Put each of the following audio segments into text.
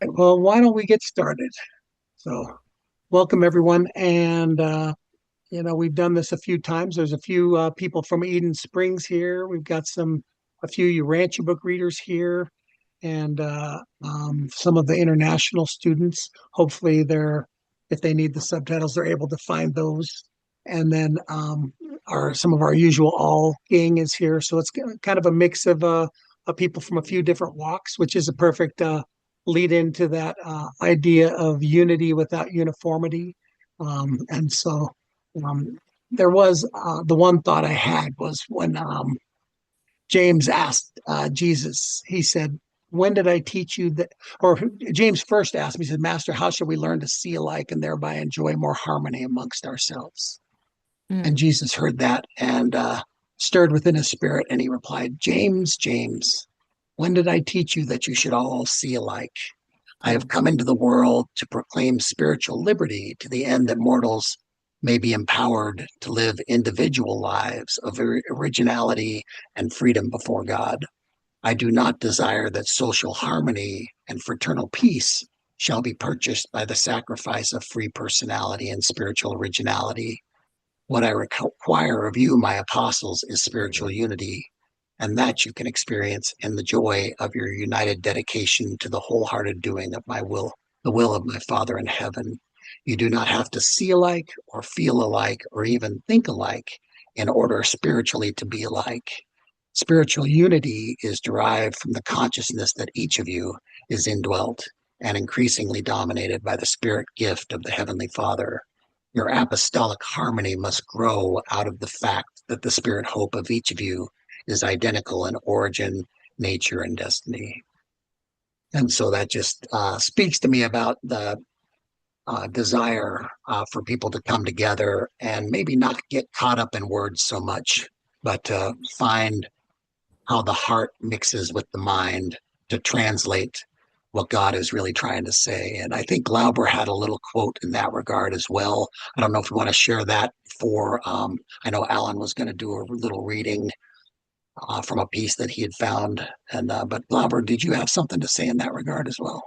Well, why don't we get started? So, welcome everyone. And, we've done this a few times. There's a few people from Eden Springs here. We've got a few Urantia book readers here, and some of the international students. Hopefully, if they need the subtitles, they're able to find those. And then some of our usual all gang is here. So it's kind of a mix of people from a few different walks, which is a perfect lead into that idea of unity without uniformity. And so um, there was the one thought I had was when James asked Jesus, he said, when did I teach you that? Or James first asked me, he said, Master, how shall we learn to see alike and thereby enjoy more harmony amongst ourselves? And Mm. Jesus heard that and stirred within his spirit, and he replied, James, James, when did I teach you that you should all see alike? I have come into the world to proclaim spiritual liberty to the end that mortals may be empowered to live individual lives of originality and freedom before God. I do not desire that social harmony and fraternal peace shall be purchased by the sacrifice of free personality and spiritual originality. What I require of you, my apostles, is spiritual unity, and that you can experience in the joy of your united dedication to the wholehearted doing of my will, the will of my Father in heaven. You do not have to see alike or feel alike or even think alike in order spiritually to be alike. Spiritual unity is derived from the consciousness that each of you is indwelt and increasingly dominated by the spirit gift of the Heavenly Father. Your apostolic harmony must grow out of the fact that the spirit hope of each of you is identical in origin, nature, and destiny. And so that just speaks to me about the desire for people to come together and maybe not get caught up in words so much, but to find how the heart mixes with the mind to translate what God is really trying to say. And I think Glauber had a little quote in that regard as well. I don't know if you want to share that I know Alan was going to do a little reading from a piece that he had found. And but Glauber, did you have something to say in that regard as well?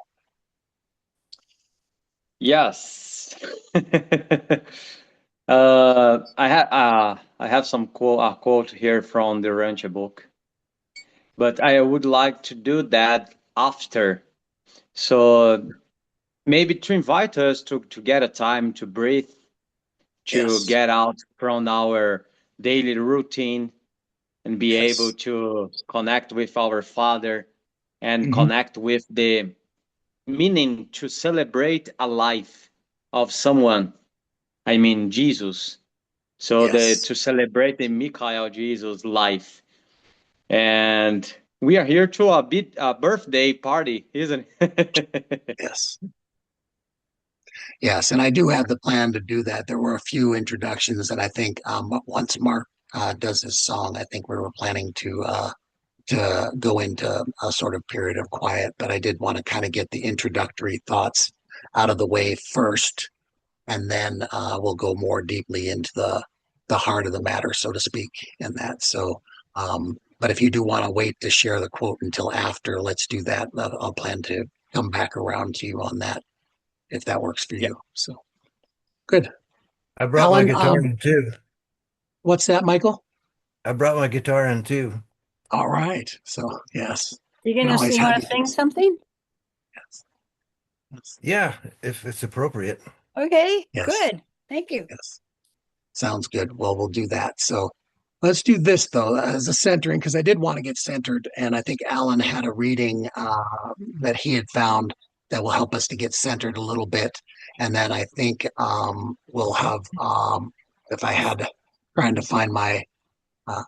Yes. I have some quote here from the Urantia book, but I would like to do that after. So maybe to invite us to get a time to breathe, to Yes. get out from our daily routine and be able Yes. to connect with our Father and Hmm. connect with the meaning to celebrate a life of someone. I mean, Jesus. So Yes. to celebrate the Mikhail Jesus life. And we are here to a birthday party, isn't it? Yes. Yes, and I do have the plan to do that. There were a few introductions, and I think once Mark does his song, I think we were planning to go into a sort of period of quiet. But I did want to kind of get the introductory thoughts out of the way first, and then we'll go more deeply into the heart of the matter, so to speak, in that. So, but if you do want to wait to share the quote until after, let's do that. I'll plan to come back around to you on that if that works for Yeah. you. So. Good. I brought my Alan, guitar in too. what's that, Michael? I brought my guitar in too. All right. So, yes, You can gonna always sing have want you to do sing so. something? Yes. Yes. Yeah, if it's appropriate. Okay, Yes. good. Thank you. Yes. Sounds good. Well, we'll do that. So, let's do this though as a centering because I did want to get centered, and I think Alan had a reading that he had found that will help us to get centered a little bit, and then I think we'll have if I had trying to find my Uh,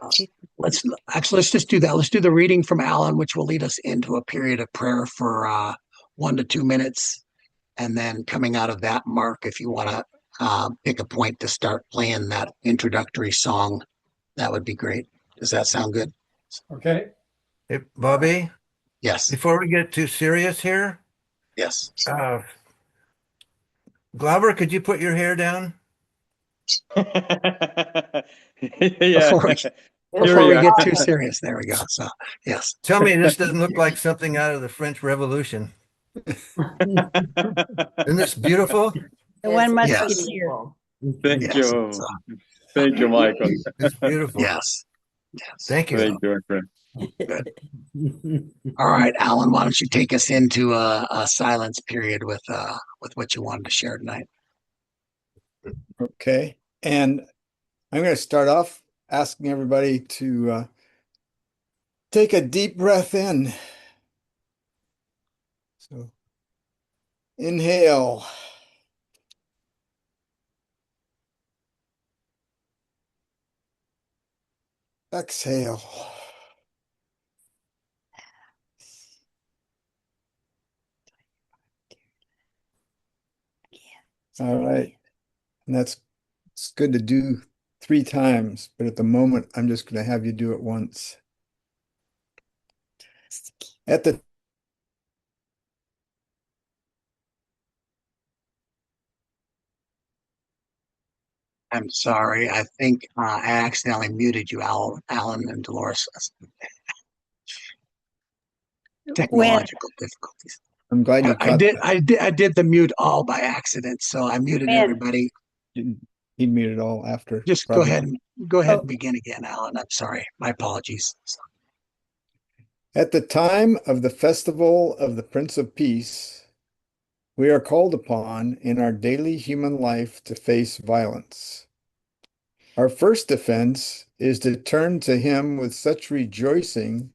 let's let's just do that. Let's do the reading from Alan, which will lead us into a period of prayer for 1 to 2 minutes, and then coming out of that, Mark, if you want to pick a point to start playing that introductory song, that would be great. Does that sound good? Okay. Hey, All right. Bobby, Yes. before we get too serious here, Yes. uh, Glauber, could you put your hair down? Yeah. Before we Here before we we are. get too serious, there we go. So yes. Tell me this doesn't look like something out of the French Revolution. Isn't this beautiful? The one Yes. musketeer. Thank Yes. you. Thank you, Michael. It's beautiful. Yes. Yes. Thank you. Thank you, my friend. Good. All right, Alan, why don't you take us into a silence period with what you wanted to share tonight? Okay. And I'm going to start off asking everybody to take a deep breath in. So inhale. Exhale. All right. And it's good to do 3 times, but at the moment, I'm just going to have you do it once. At the I'm sorry. I think I accidentally muted you, Alan and Dolores. When Technological difficulties. I'm glad you I caught did. that. I did the mute all by accident, so I muted when everybody. He'd mute it all after, Just probably. go ahead oh and begin again, Alan. I'm sorry. My apologies. At the time of the festival of the Prince of Peace, we are called upon in our daily human life to face violence. Our first defense is to turn to Him with such rejoicing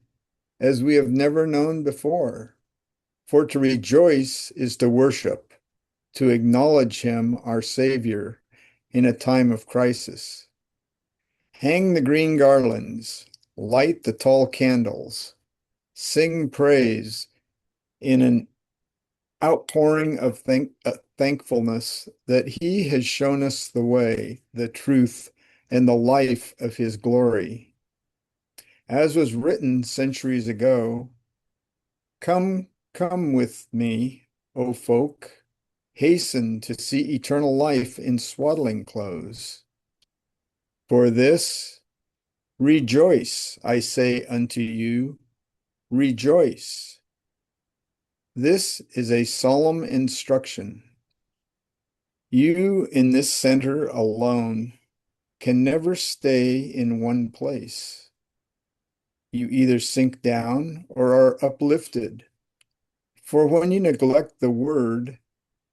as we have never known before. For to rejoice is to worship, to acknowledge Him, our Savior, in a time of crisis. Hang the green garlands, light the tall candles, sing praise in an outpouring of thankfulness that He has shown us the way, the truth, and the life of His glory. As was written centuries ago, come, come with me, O folk, hasten to see eternal life in swaddling clothes. For this, rejoice, I say unto you, rejoice. This is a solemn instruction. You in this center alone can never stay in one place. You either sink down or are uplifted. For when you neglect the word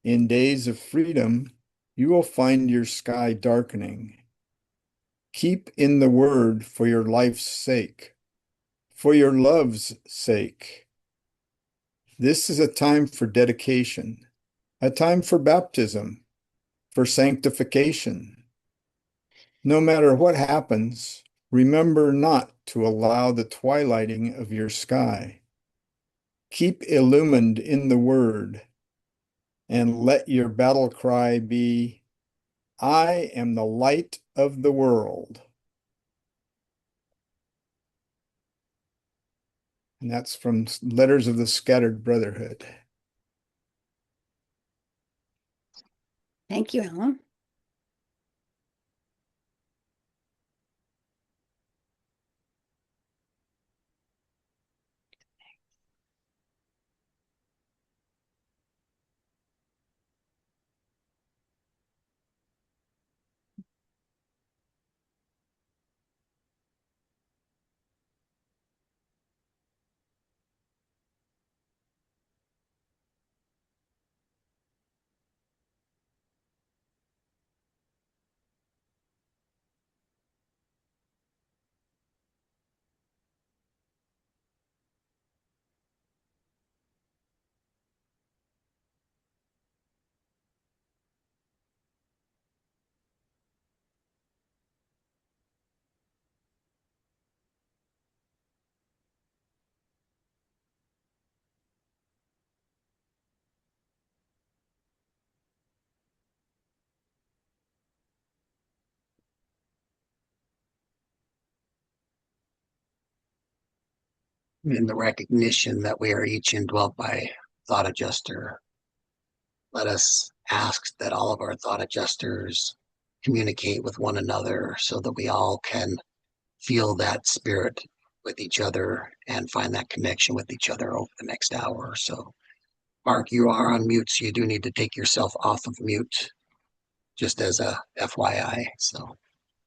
in days of freedom, you will find your sky darkening. Keep in the word for your life's sake, for your love's sake. This is a time for dedication, a time for baptism, for sanctification. No matter what happens, remember not to allow the twilighting of your sky. Keep illumined in the word, and let your battle cry be, I am the light of the world. And that's from Letters of the Scattered Brotherhood. thank you, Alan. In the recognition that we are each indwelt by thought adjuster, let us ask that all of our thought adjusters communicate with one another so that we all can feel that spirit with each other and find that connection with each other over the next hour or so. Mark, you are on mute, so you do need to take yourself off of mute, just as a FYI. So,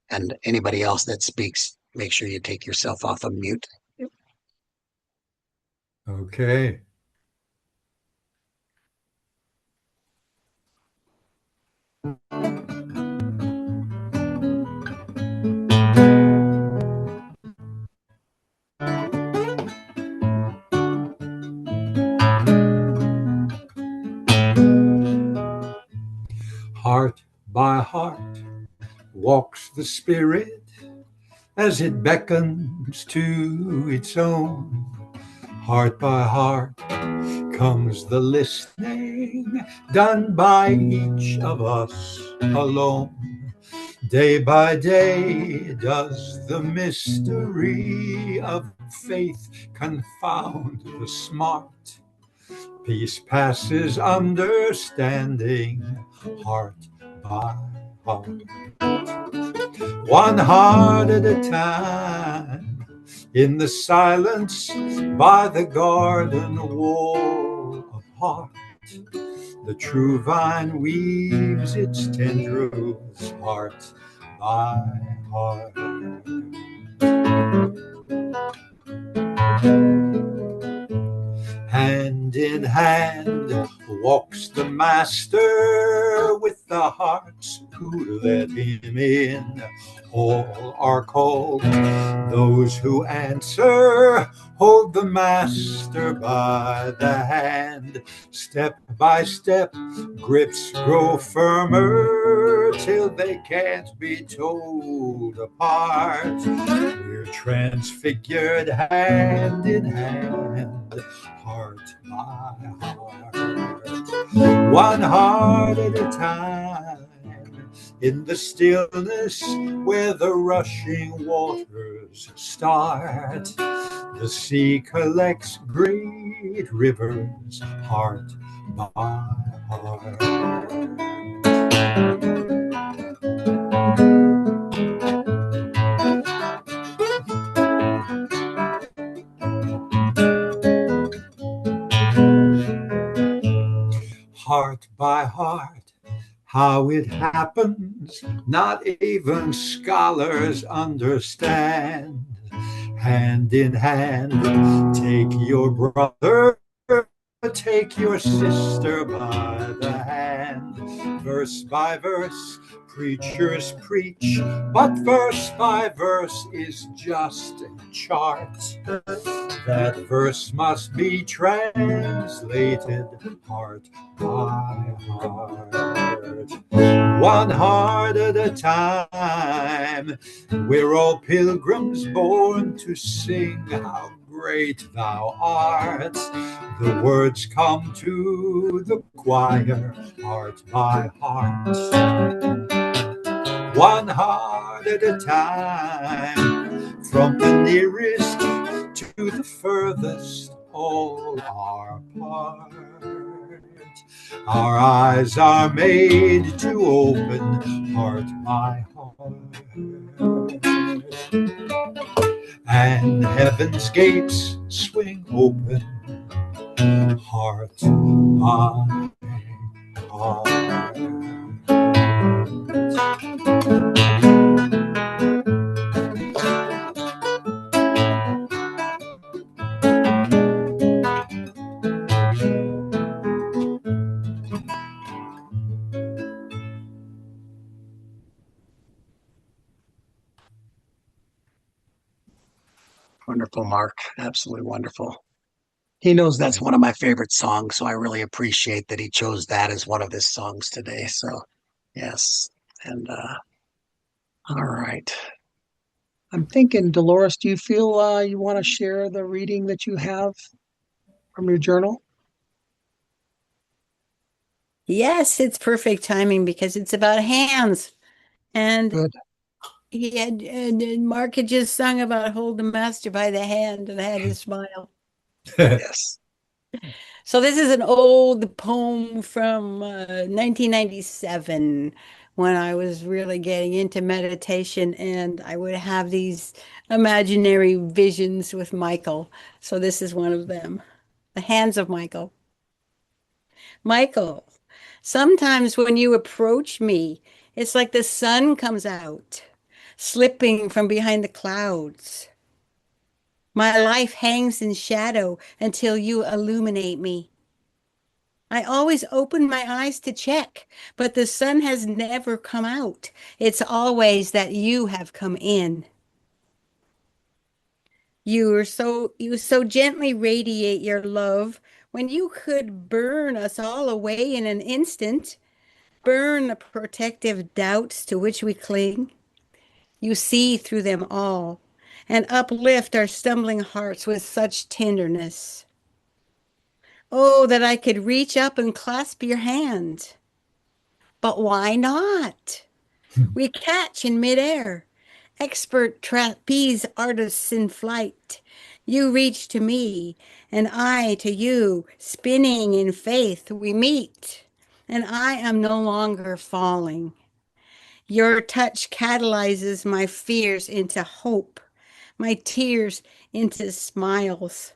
and anybody else that speaks, make sure you take yourself off of mute. Okay. Heart by heart walks the spirit as it beckons to its own. Heart by heart comes the listening, done by each of us alone. Day by day does the mystery of faith confound the smart. Peace passes understanding, heart by heart. One heart at a time, in the silence by the garden wall of heart. The true vine weaves its tendrils, heart by heart. Hand in hand walks the master with the hearts who let him in. All are called, those who answer hold the master by the hand. Step by step, grips grow firmer till they can't be told apart. We're transfigured hand in hand, heart by heart, one heart at a time. In the stillness where the rushing waters start, the sea collects great rivers, heart by heart. Heart by heart, how it happens, not even scholars understand. Hand in hand, take your brother, take your sister by the hand. Verse by verse, preachers preach, but verse by verse is just a chart. That verse must be translated heart by heart, one heart at a time. We're all pilgrims born to sing how great thou art. The words come to the choir, heart by heart, one heart at a time. From the nearest to the furthest, all are part. Our eyes are made to open, heart by heart, and heaven's gates swing open, heart by heart. Wonderful, Mark. Absolutely wonderful. He knows that's one of my favorite songs, so I really appreciate that he chose that as one of his songs today. So, yes. And all right. I'm thinking, Dolores, do you feel you want to share the reading that you have from your journal? Yes, it's perfect timing because it's about hands. And Good. he had and Mark had just sung about hold the master by the hand, and I had to smile. Yes. So this is an old poem from 1997 when I was really getting into meditation, and I would have these imaginary visions with Michael. So this is one of them, The Hands of Michael. Michael, sometimes when you approach me, it's like the sun comes out, slipping from behind the clouds. My life hangs in shadow until you illuminate me. I always open my eyes to check, but the sun has never come out. It's always that you have come in. You so gently radiate your love when you could burn us all away in an instant, burn the protective doubts to which we cling. You see through them all and uplift our stumbling hearts with such tenderness. Oh, that I could reach up and clasp your hand. But why not? We catch in midair, expert trapeze artists in flight. You reach to me, and I to you, spinning in faith we meet, and I am no longer falling. Your touch catalyzes my fears into hope, my tears into smiles.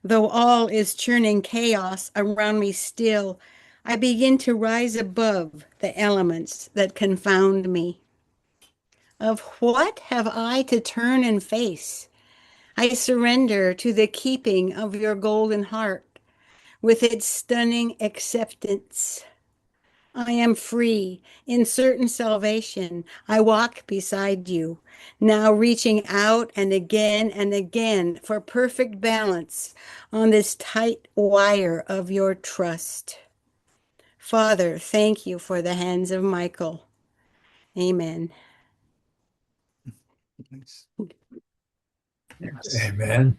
Though all is churning chaos around me still, I begin to rise above the elements that confound me. Of what have I to turn and face? I surrender to the keeping of your golden heart with its stunning acceptance. I am free in certain salvation. I walk beside you, now reaching out and again for perfect balance on this tight wire of your trust. Father, thank you for the hands of Michael. Amen. Thanks. Yes. Amen.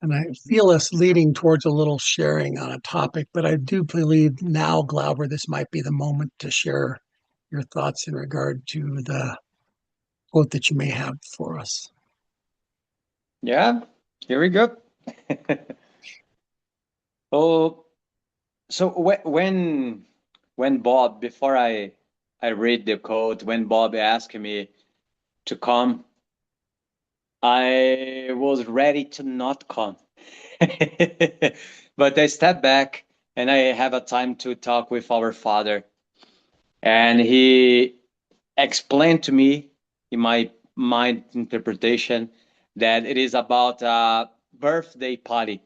And I feel us leading towards a little sharing on a topic, but I do believe now, Glauber, this might be the moment to share your thoughts in regard to the quote that you may have for us. Yeah, here we go. Oh, so when Bob, before I read the quote, when Bob asked me to come, I was ready to not come. But I stepped back and I have a time to talk with our father. And he explained to me in my mind interpretation that it is about a birthday party.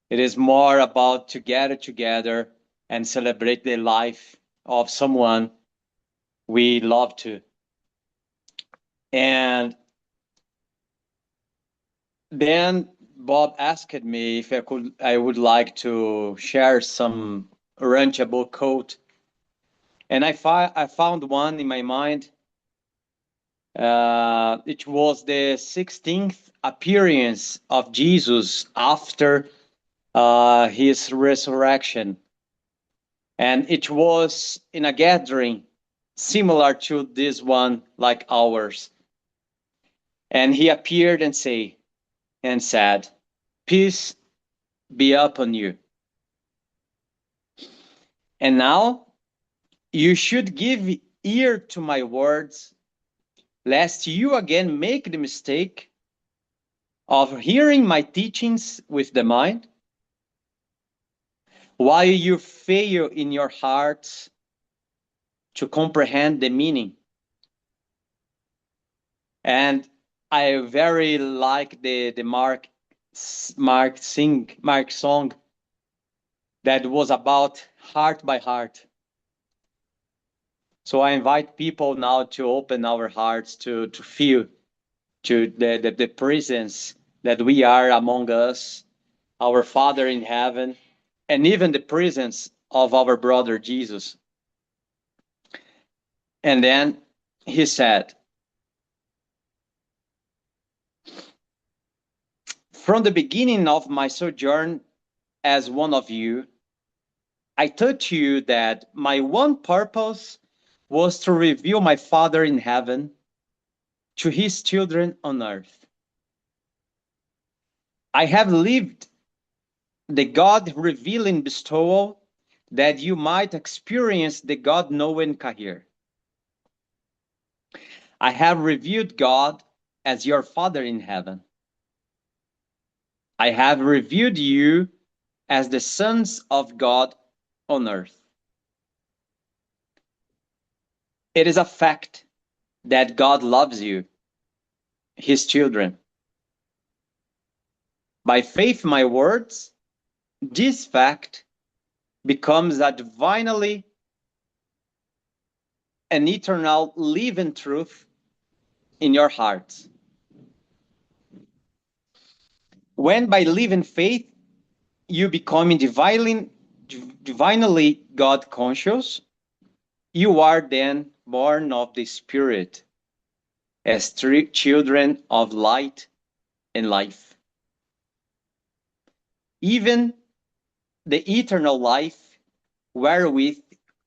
It is more about to gather together and celebrate the life of someone we love to. And then Bob asked me if I would like to share some Urantia book quote. And I found one in my mind. It was the 16th appearance of Jesus after his resurrection. And it was in a gathering similar to this one, like ours. And he appeared and said, "Peace be upon you. And now you should give ear to my words, lest you again make the mistake of hearing my teachings with the mind, while you fail in your hearts to comprehend the meaning." And I very like the Mark song that was about heart by heart. So I invite people now to open our hearts to feel to the presence that we are among us, our Father in heaven, and even the presence of our brother Jesus. And then he said, "From the beginning of my sojourn as one of you, I taught you that my one purpose was to reveal my Father in heaven to his children on earth. I have lived the God-revealing bestowal that you might experience the God-knowing career. I have revealed God as your Father in heaven. I have revealed you as the sons of God on earth. It is a fact that God loves you, his children. By faith, my words, this fact becomes a divinely and eternal living truth in your hearts. When by living faith, you become divinely God conscious, you are then born of the Spirit as children of light and life. Even the eternal life wherewith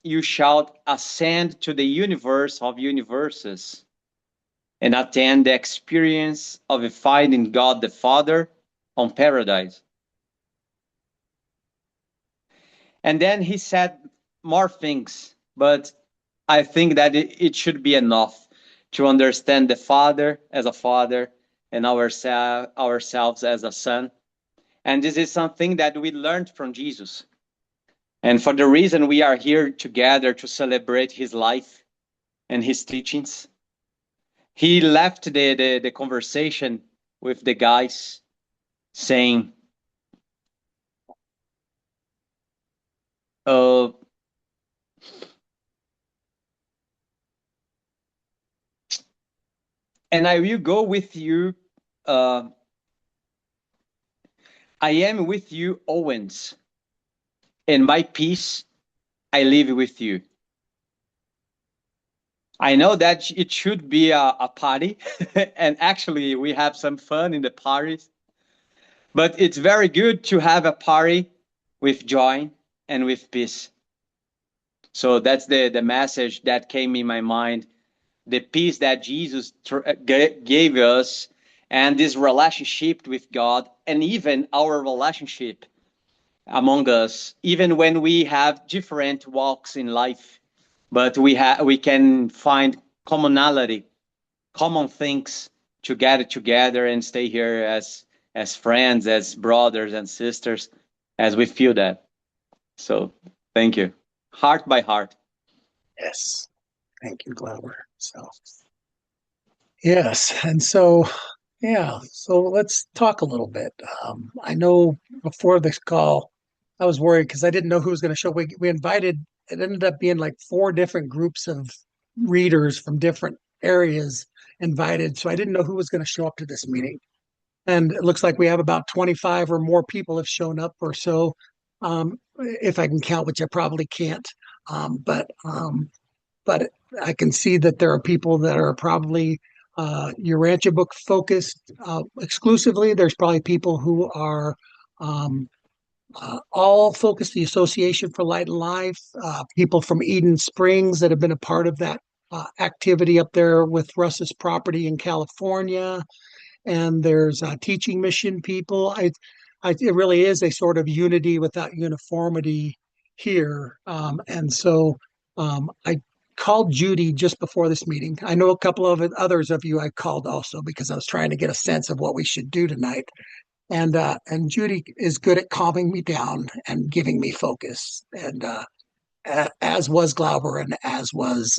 you shall ascend to the universe of universes and attain the experience of finding God the Father on paradise. And then he said more things, but I think that it should be enough to understand the Father as a father and ourselves as a son. And this is something that we learned from Jesus. And for the reason we are here together to celebrate his life and his teachings. He left the conversation with the guys saying, and I will go with you. I am with you always, and my peace I live with you. I know that it should be a party, and actually we have some fun in the parties. But it's very good to have a party with joy and with peace. So that's the message that came in my mind. The peace that Jesus gave us, and this relationship with God, and even our relationship among us, even when we have different walks in life, but we can find commonality, common things to get together and stay here as friends, as brothers and sisters, as we feel that. So thank you, heart by heart. Yes. Thank you, Glauber. So, yes. And so, yeah. So let's talk a little bit. I know before this call, I was worried because I didn't know who was going to show. We invited, it ended up being like 4 different groups of readers from different areas invited. So I didn't know who was going to show up to this meeting. And it looks like we have about 25 or more people have shown up or so, if I can count, which I probably can't. But I can see that there are people that are probably Urantia book focused exclusively. There's probably people who are um, all focused, the Association for Light and Life, people from Eden Springs that have been a part of that activity up there with Russ's property in California. And there's teaching mission people. It really is a sort of unity without uniformity here. And so I called Judy just before this meeting. I know a couple of others of you I called also because I was trying to get a sense of what we should do tonight. And Judy is good at calming me down and giving me focus. And as was Glauber and as was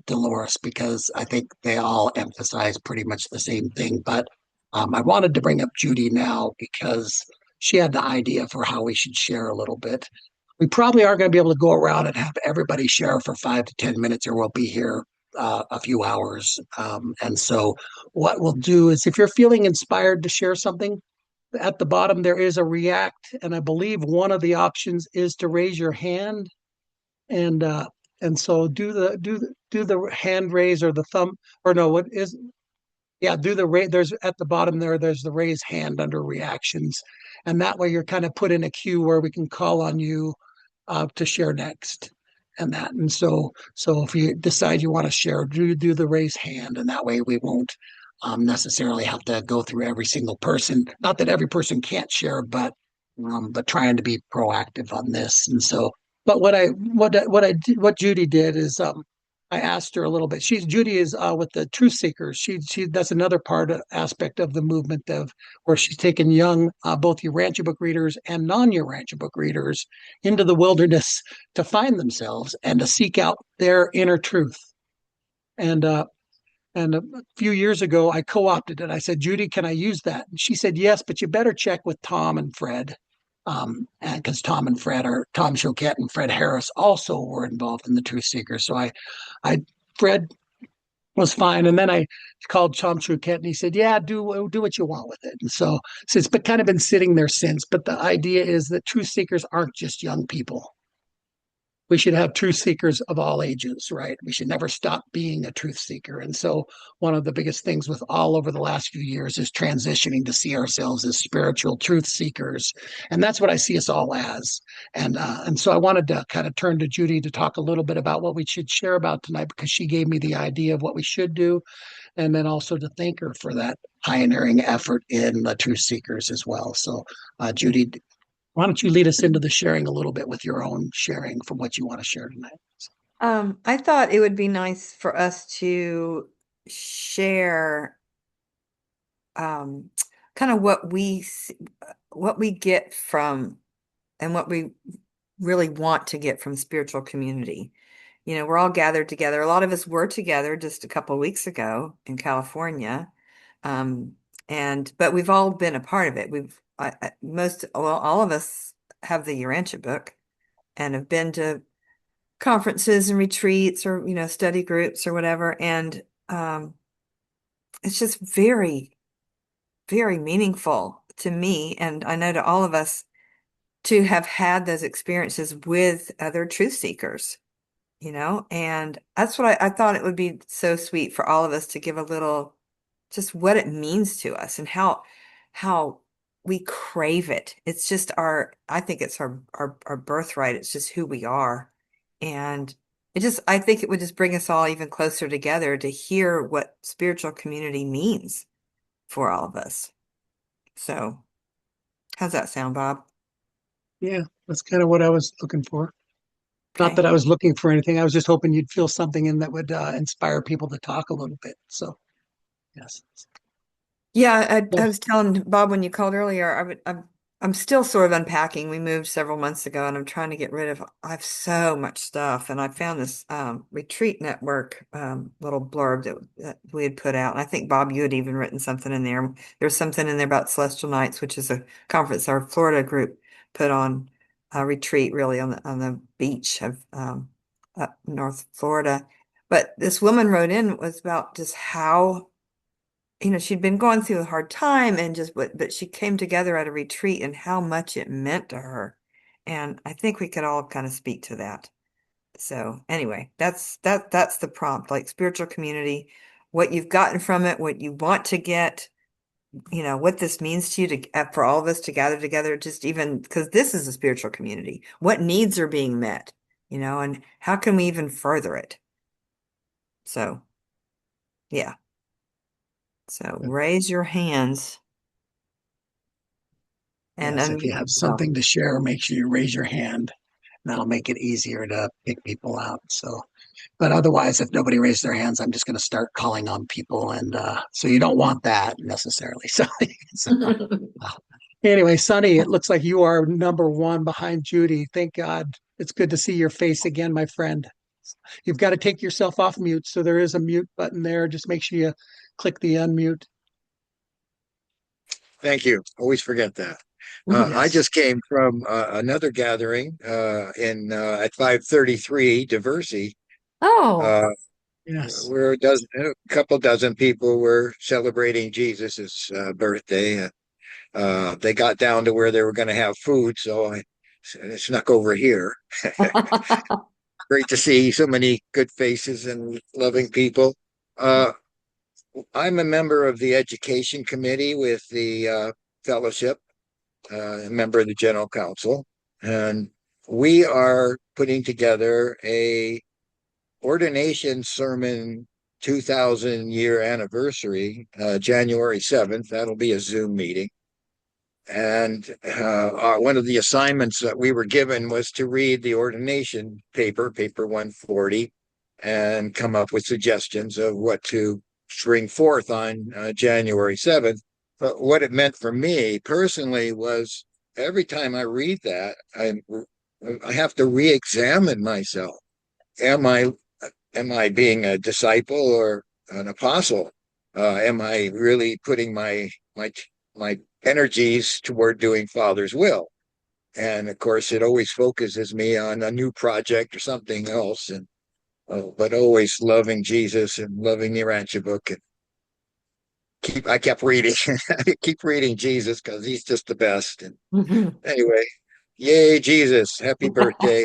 Dolores, because I think they all emphasize pretty much the same thing. But I wanted to bring up Judy now because she had the idea for how we should share a little bit. We probably aren't going to be able to go around and have everybody share for 5 to 10 minutes, or we'll be here a few hours. And so, what we'll do is if you're feeling inspired to share something, at the bottom there is a react, and I believe one of the options is to raise your hand and so do the hand raise or the thumb or no what is yeah do the raise. There's at the bottom there's the raise hand under reactions, and that way you're kind of put in a queue where we can call on you to share next. And so if you decide you want to share, do the raise hand, and that way we won't necessarily have to go through every single person. Not that every person can't share, but trying to be proactive on this. And so but what Judy did is I asked her a little bit. Judy is with the Truthseekers. She that's another aspect of the movement of where she's taken young both Urantia book readers and non-Urantia book readers into the wilderness to find themselves and to seek out their inner truth. And a few years ago, I co-opted it. I said, Judy, can I use that? And she said, yes, but you better check with Tom and Fred. Because Tom Choquette and Fred Harris also were involved in the Truth Seekers. So Fred was fine. And then I called Tom Choquette and he said, yeah, do what you want with it. And so it's kind of been sitting there since. But the idea is that Truth Seekers aren't just young people. We should have truth seekers of all ages, right? We should never stop being a truth seeker. And so one of the biggest things with all over the last few years is transitioning to see ourselves as spiritual truth seekers. And that's what I see us all as. And so I wanted to kind of turn to Judy to talk a little bit about what we should share about tonight, because she gave me the idea of what we should do. And then also to thank her for that pioneering effort in the truth seekers as well. So Judy, why don't you lead us into the sharing a little bit with your own sharing from what you want to share tonight? I thought it would be nice for us to share kind of what we get from and what we really want to get from spiritual community. You know, we're all gathered together. A lot of us were together just a couple of weeks ago in California. But we've all been a part of it. All of us have the Urantia book and have been to conferences and retreats or, study groups or whatever. And it's just very, very meaningful to me. And I know to all of us to have had those experiences with other truth seekers, and that's what I thought it would be so sweet for all of us to give a little, just what it means to us and how we crave it. It's just I think it's our birthright. It's just who we are. And I think it would just bring us all even closer together to hear what spiritual community means for all of us. So how's that sound, Bob? Yeah, that's kind of what I was looking for. Not Okay. that I was looking for anything. I was just hoping you'd feel something in that would inspire people to talk a little bit. So, yes. Yeah, I Yes. was telling Bob when you called earlier, I'm still sort of unpacking. We moved several months ago and I'm trying to get rid of, I have so much stuff. And I found this retreat network little blurb that we had put out. And I think Bob, you had even written something in there. There's something in there about Celestial Nights, which is a conference our Florida group put on a retreat really on the beach of up North Florida. But this woman wrote in was about just how she'd been going through a hard time and but she came together at a retreat and how much it meant to her. And I think we could all kind of speak to that. So anyway, that's the prompt, like spiritual community, what you've gotten from it, what you want to get, what this means to you for all of us to gather together, just even because this is a spiritual community, what needs are being met, and how can we even further it? So, yeah. So raise your hands and Yes, if you unmute have yourself. something to share, make sure you raise your hand. That'll make it easier to pick people out. So, but otherwise, if nobody raised their hands, I'm just going to start calling on people. And so you don't want that necessarily. So anyway, Sonny, it looks like you are number one behind Judy. Thank God. It's good to see your face again, my friend. You've got to take yourself off mute. So there is a mute button there. Just make sure you click the unmute. Thank you. Always forget that. I Yes. just came from another gathering in at 533 Diversity. Oh, Yes. Where a couple dozen people were celebrating Jesus's birthday. They got down to where they were going to have food, so I snuck over here. Great to see so many good faces and loving people. I'm a member of the education committee with the fellowship, a member of the general council, and we are putting together a ordination sermon 2000 year anniversary, January 7th. That'll be a Zoom meeting. And one of the assignments that we were given was to read the ordination paper 140. and come up with suggestions of what to bring forth on January 7th. But what it meant for me personally was every time I read that, I have to re-examine myself. Am I being a disciple or an apostle? Am I really putting my energies toward doing Father's will? And of course, it always focuses me on a new project or something else, and but always loving Jesus and loving the Urantia book. And I kept reading, I keep reading Jesus because he's just the best. And anyway, yay, Jesus! Happy birthday!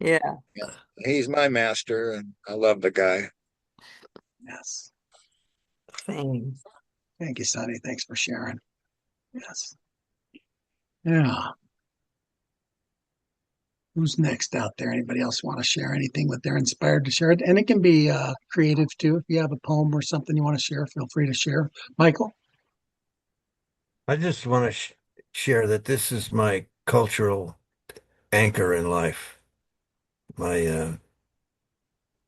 Yeah. Yeah, he's my master, and I love the guy. Yes. Same. Thank you, Sonny. Thanks for sharing. Yes. Yeah. Who's next out there? Anybody else want to share anything that they're inspired to share? And it can be creative too. If you have a poem or something you want to share, feel free to share. Michael? I just want to share that this is my cultural anchor in life, my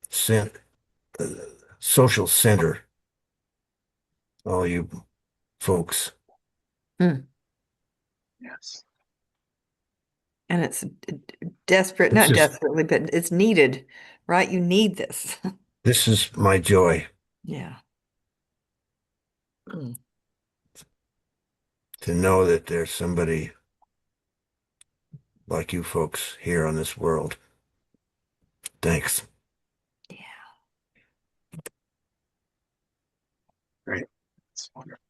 cent uh, social center, all you folks. Mm. Yes. And it's desperate, This not is desperately, but it's needed, right? You need this. this is my joy Yeah. Mm. to know that there's somebody like you folks here on this world. Thanks. Yeah. Great. That's wonderful.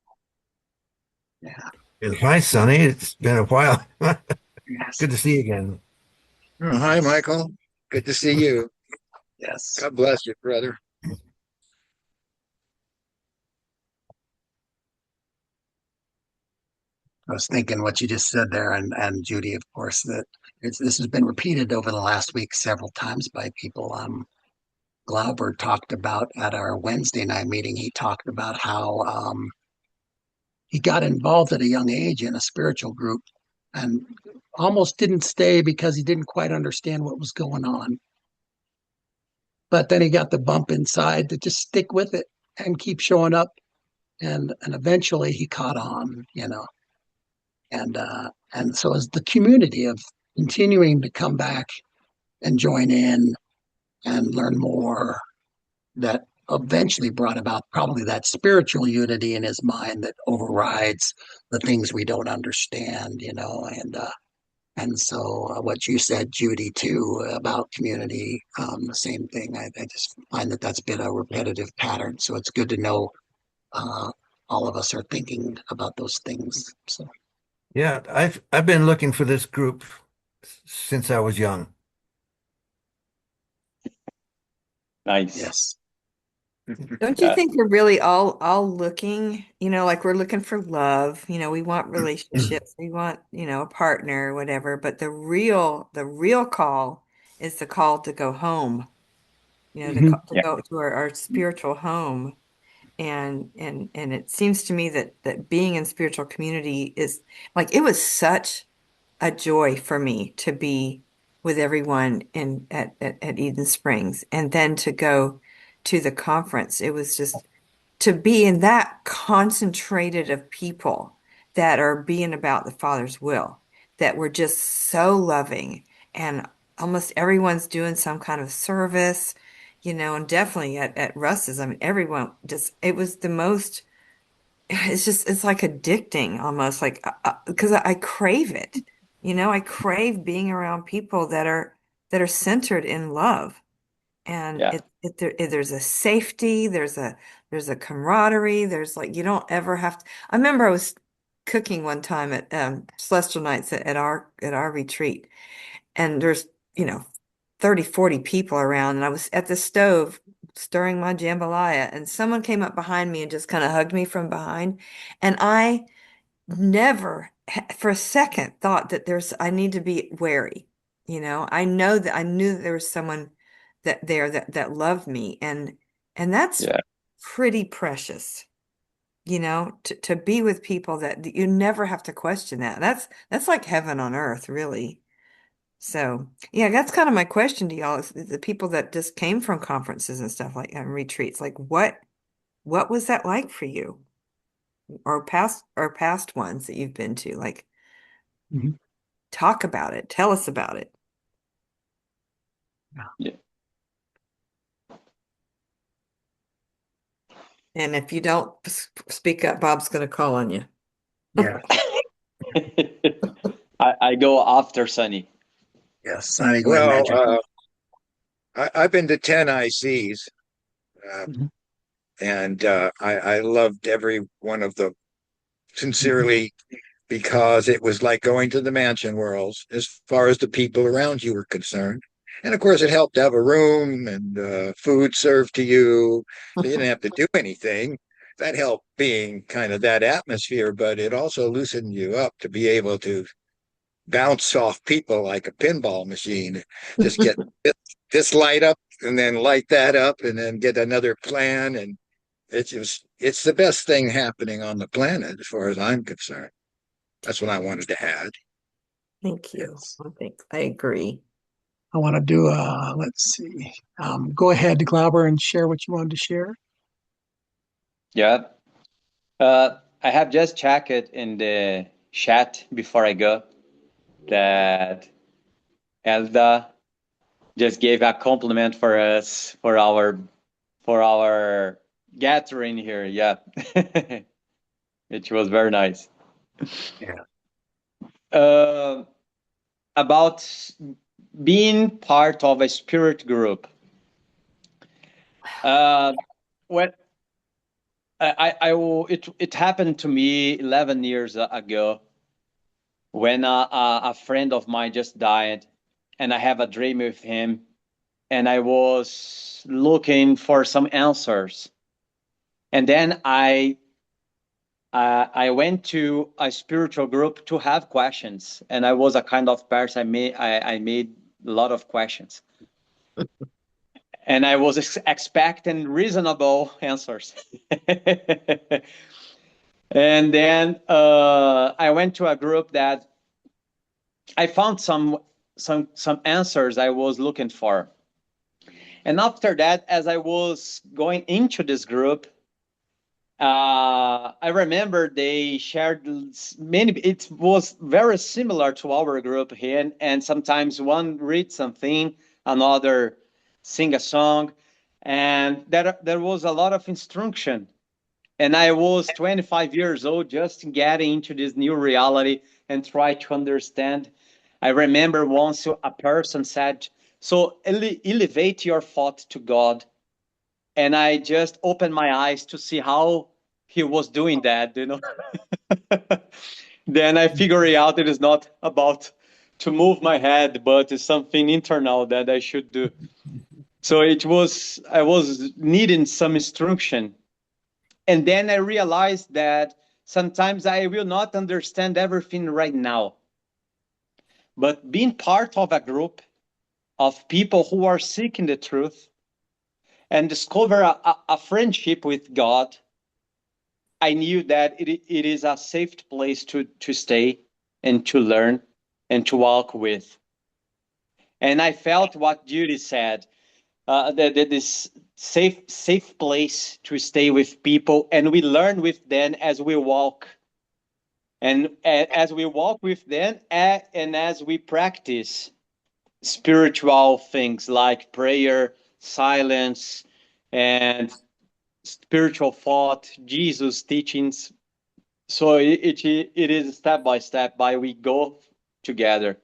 Yeah. And hi, Sonny. It's been a while. Yes. Good to see you again. Oh, hi, Michael. Good to see you. Yes. God bless you, brother. I was thinking what you just said there, and Judy, of course, that this has been repeated over the last week several times by people. Glauber talked about at our Wednesday night meeting, he talked about how he got involved at a young age in a spiritual group and almost didn't stay because he didn't quite understand what was going on. But then he got the bump inside to just stick with it and keep showing up. And eventually he caught on. And so as the community of continuing to come back and join in and learn more, that eventually brought about probably that spiritual unity in his mind that overrides the things we don't understand. And so what you said, Judy, too, about community, the same thing. I just find that that's been a repetitive pattern. So it's good to know uh, all of us are thinking about those things. So Yeah, I've been looking for this group since I was young. Nice. yes, Don't you Yeah. think we're really all looking, like we're looking for love, we want relationships, we want, a partner or whatever, but the real call is the call to go home, hmm to Yeah. go to our spiritual home. And it seems to me that being in spiritual community is like it was such a joy for me to be with everyone at Eden Springs and then to go to the conference. It was just to be in that concentrated of people that are being about the Father's will, that were just so loving and almost everyone's doing some kind of service, and definitely at Russ's, I mean, everyone just, it was the most, it's like addicting almost like, because I crave it, I crave being around people that are centered in love. And Yeah. there's a safety, there's a camaraderie, there's like you don't ever have to. I remember I was cooking one time at Celestial Nights at our retreat, and there's 30, 40 people around, and I was at the stove stirring my jambalaya, and someone came up behind me and just kind of hugged me from behind, and I never for a second thought that I need to be wary. I knew that there was someone that loved me and that's Yeah. pretty precious, to be with people that you never have to question that. That's like heaven on earth, really. So, yeah, that's kind of my question to y'all is the people that just came from conferences and stuff like and retreats, like what was that like for you? Or past ones that you've been to? Like Mhm. talk about it. Tell us about it. Yeah. And if you don't speak up, Bob's going to call on you. Yeah. I go after Sunny. Yes. Sonny, go ahead and add Well, your comment. I've been to 10 ICs, uh, Mhm. and I loved every one of them sincerely because it was like going to the mansion worlds as far as the people around you were concerned. And of course, it helped to have a room and food served to you. So you didn't have to do anything. That helped being kind of that atmosphere, but it also loosened you up to be able to bounce off people like a pinball machine. Just get this light up and then light that up and then get another plan. And it's the best thing happening on the planet as far as I'm concerned. That's what I wanted to add. Thank you. Yes. I agree. I want to do let's see. Go ahead, Glauber, and share what you wanted to share. Yeah. I have just checked it in the chat before I go that Elda just gave a compliment for us for our gathering here. Yeah. Which was very nice. Yeah. About being part of a spirit group. When it happened to me 11 years ago when a friend of mine just died, and I have a dream with him, and I was looking for some answers, and then I went to a spiritual group to have questions, and I was a kind of person I made a lot of questions, and I was expecting reasonable answers. And then I went to a group that I found some answers I was looking for. And after that, as I was going into this group, I remember they shared many. It was very similar to our group here, and sometimes one reads something, another sing a song, and there was a lot of instruction. And I was 25 years old, just getting into this new reality and try to understand. I remember once a person said, "So elevate your thought to God," and I just opened my eyes to see how he was doing that, you know. Then I figured out it is not about to move my head, but it's something internal that I should do. So I was needing some instruction. And then I realized that sometimes I will not understand everything right now. But being part of a group of people who are seeking the truth and discover a friendship with God, I knew that it is a safe place to stay and to learn and to walk with. And I felt what Judy said, that this safe place to stay with people, and we learn with them as we walk. And as we walk with them, and as we practice spiritual things like prayer, silence, and spiritual thought, Jesus' teachings. So it is step by step by we go together.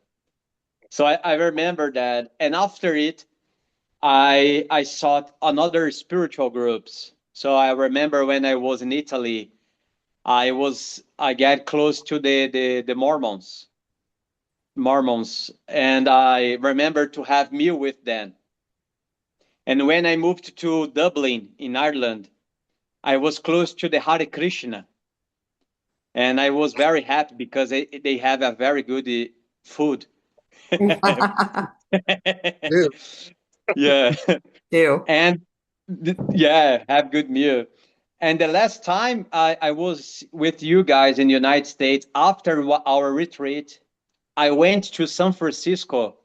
So I remember that, and after it, I sought another spiritual groups. So I remember when I was in Italy, I get close to the Mormons, and I remember to have meal with them. And when I moved to Dublin in Ireland, I was close to the Hare Krishna, and I was very happy because they have a very good food. Ew. Yeah, Do. and yeah, have good meal. And the last time I was with you guys in the United States after our retreat, I went to San Francisco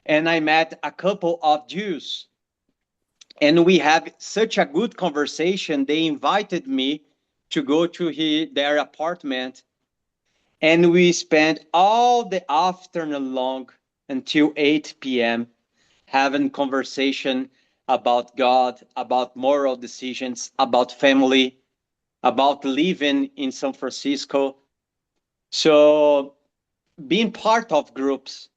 and I met a couple of Jews, and we have such a good conversation. They invited me to go to their apartment, and we spent all the afternoon long until 8 p.m. having conversation about God, about moral decisions, about family, about living in San Francisco. So being part of groups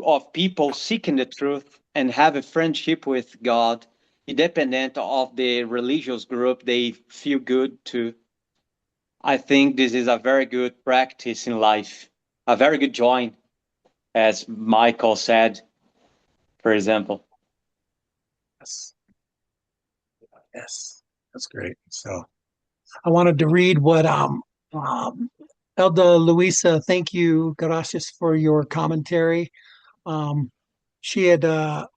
of people seeking the truth and have a friendship with God, independent of the religious group, they feel good too. I think this is a very good practice in life, a very good join, as Michael said, for example. Yes. Yes. That's great. So I wanted to read what Elda Luisa, thank you, gracias, for your commentary. Um, she had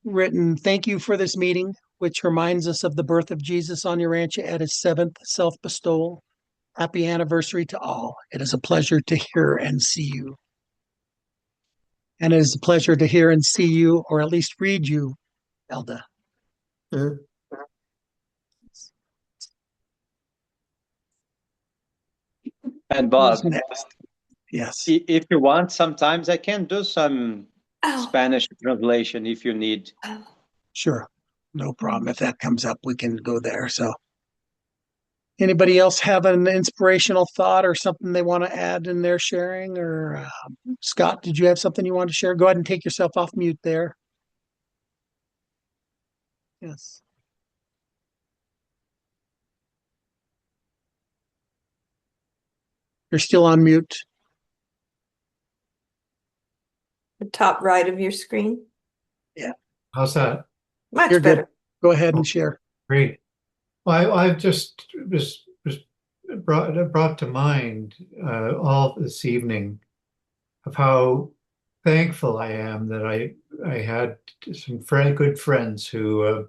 written, "Thank you for this meeting, which reminds us of the birth of Jesus on Urantia at his seventh self bestowal. Happy anniversary to all. It is a pleasure to hear and see you. And it is a pleasure to hear and see you, or at least read you, Elda." Mhm. And Who's Bob, next? Yes, if you want, sometimes I can do some Oh, Spanish translation if you need. sure. No problem. If that comes up, we can go there. So, anybody else have an inspirational thought or something they want to add in their sharing? Or Scott, did you have something you want to share? Go ahead and take yourself off mute there. Yes. You're still on mute. the top right of your screen. Yeah, How's that? Much you're good. better. Go ahead and Oh, share. great. Well, I just was brought to mind all this evening of how thankful I am that I had some good friends who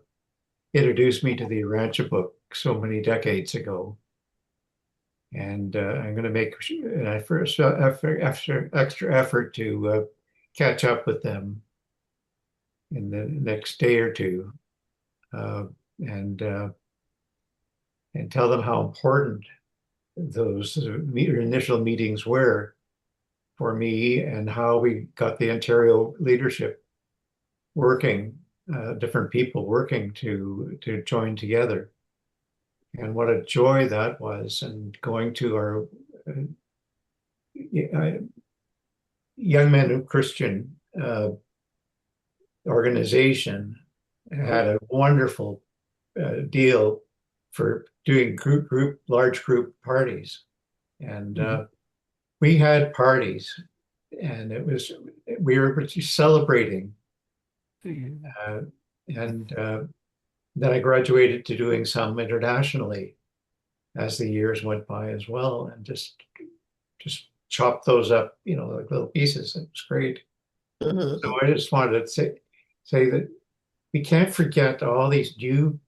introduced me to the Urantia book so many decades ago. And I'm going to make an extra effort to catch up with them in the next day or two, uh, and uh, and tell them how important those initial meetings were for me and how we got the Ontario leadership working, different people working to join together. And what a joy that was, and going to our young men of Christian organization had a wonderful deal for doing large group parties. And we had parties, and we were celebrating. Uh, and then I graduated to doing some internationally as the years went by as well, and just chopped those up, like little pieces. It was great. So I just wanted to say that we can't forget all these new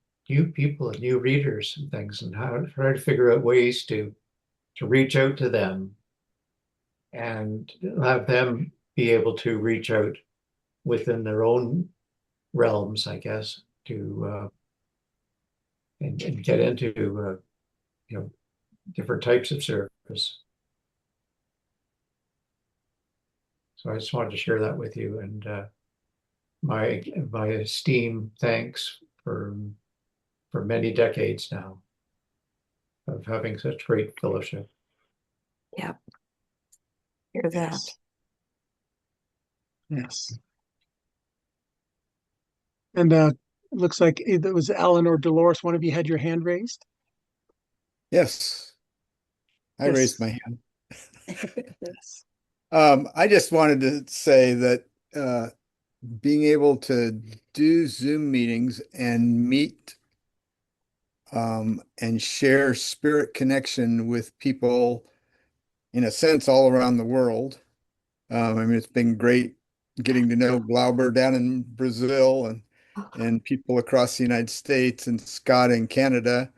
people and new readers and things, and how to try to figure out ways to reach out to them and have them be able to reach out within their own realms, I guess, to and get into different types of service. So I just wanted to share that with you, and my esteem, thanks for many decades now of having such great fellowship. Yeah, hear that. Yes. Yes. And it looks like it was Alan or Dolores. One of you had your hand raised. Yes, I Yes. raised my hand. Yes. I just wanted to say that being able to do Zoom meetings and meet and share spirit connection with people, in a sense, all around the world. I mean, it's been great getting to know Glauber down in Brazil and people across the United States and Scott in Canada.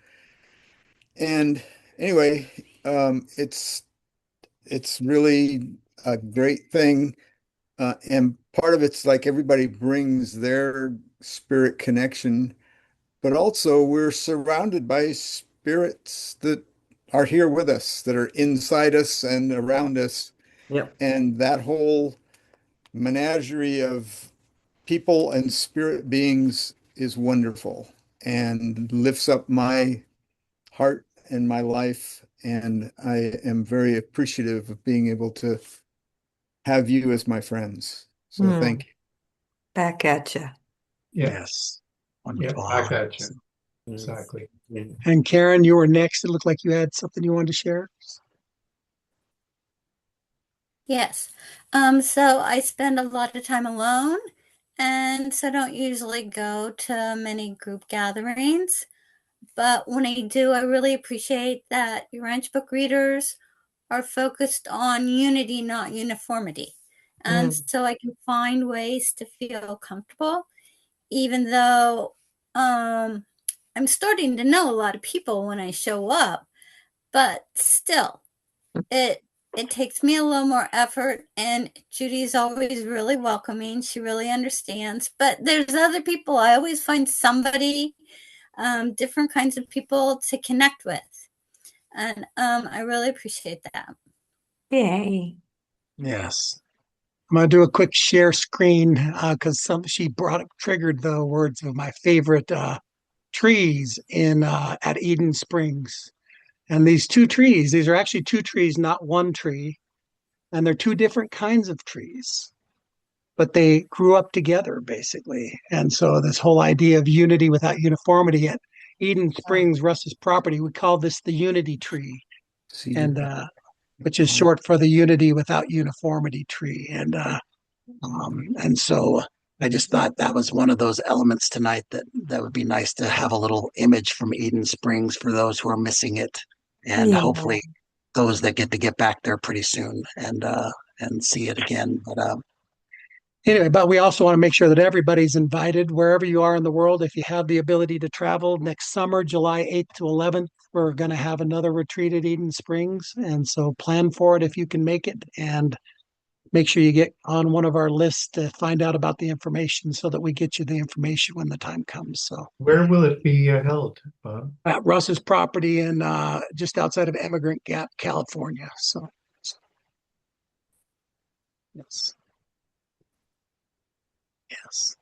And anyway, it's really a great thing. And part of it's like everybody brings their spirit connection, but also we're surrounded by spirits that are here with us, that are inside us and around us. Yep. And that whole menagerie of people and spirit beings is wonderful and lifts up my heart and my life. And I am very appreciative of being able to have you as my friends. So thank you. Back at you. Yeah, Yes. yeah, Wonderful. back at you. Exactly. And Karen, you were next. It looked like you had something you wanted to share. Yes. So I spend a lot of time alone, and so don't usually go to many group gatherings. But when I do, I really appreciate that your ranch book readers are focused on unity, not uniformity. And so I can find ways to feel comfortable, even though I'm starting to know a lot of people when I show up, but still, it it takes me a little more effort, and Judy's always really welcoming. She really understands. But there's other people. I always find somebody, different kinds of people to connect with. And I really appreciate that. Yay. Yes. I'm going to do a quick share screen because she triggered the words of my favorite trees in at Eden Springs. And these two trees, these are actually two trees, not one tree. And they're two different kinds of trees, but they grew up together basically. And so this whole idea of unity without uniformity at Eden Springs, Russ's property, we call this the unity tree, and which is short for the unity without uniformity tree. And so I just thought that was one of those elements tonight that would be nice to have a little image from Eden Springs for those who are missing it, and Yeah. hopefully those that get back there pretty soon and see it again. But anyway, but we also want to make sure that everybody's invited wherever you are in the world. If you have the ability to travel next summer, July 8th to 11th, we're going to have another retreat at Eden Springs. And so plan for it if you can make it, and make sure you get on one of our lists to find out about the information so that we get you the information when the time comes. So Where will it be held, Bob? at Russ's property in just outside of Emigrant Gap, California. So yes. Yes.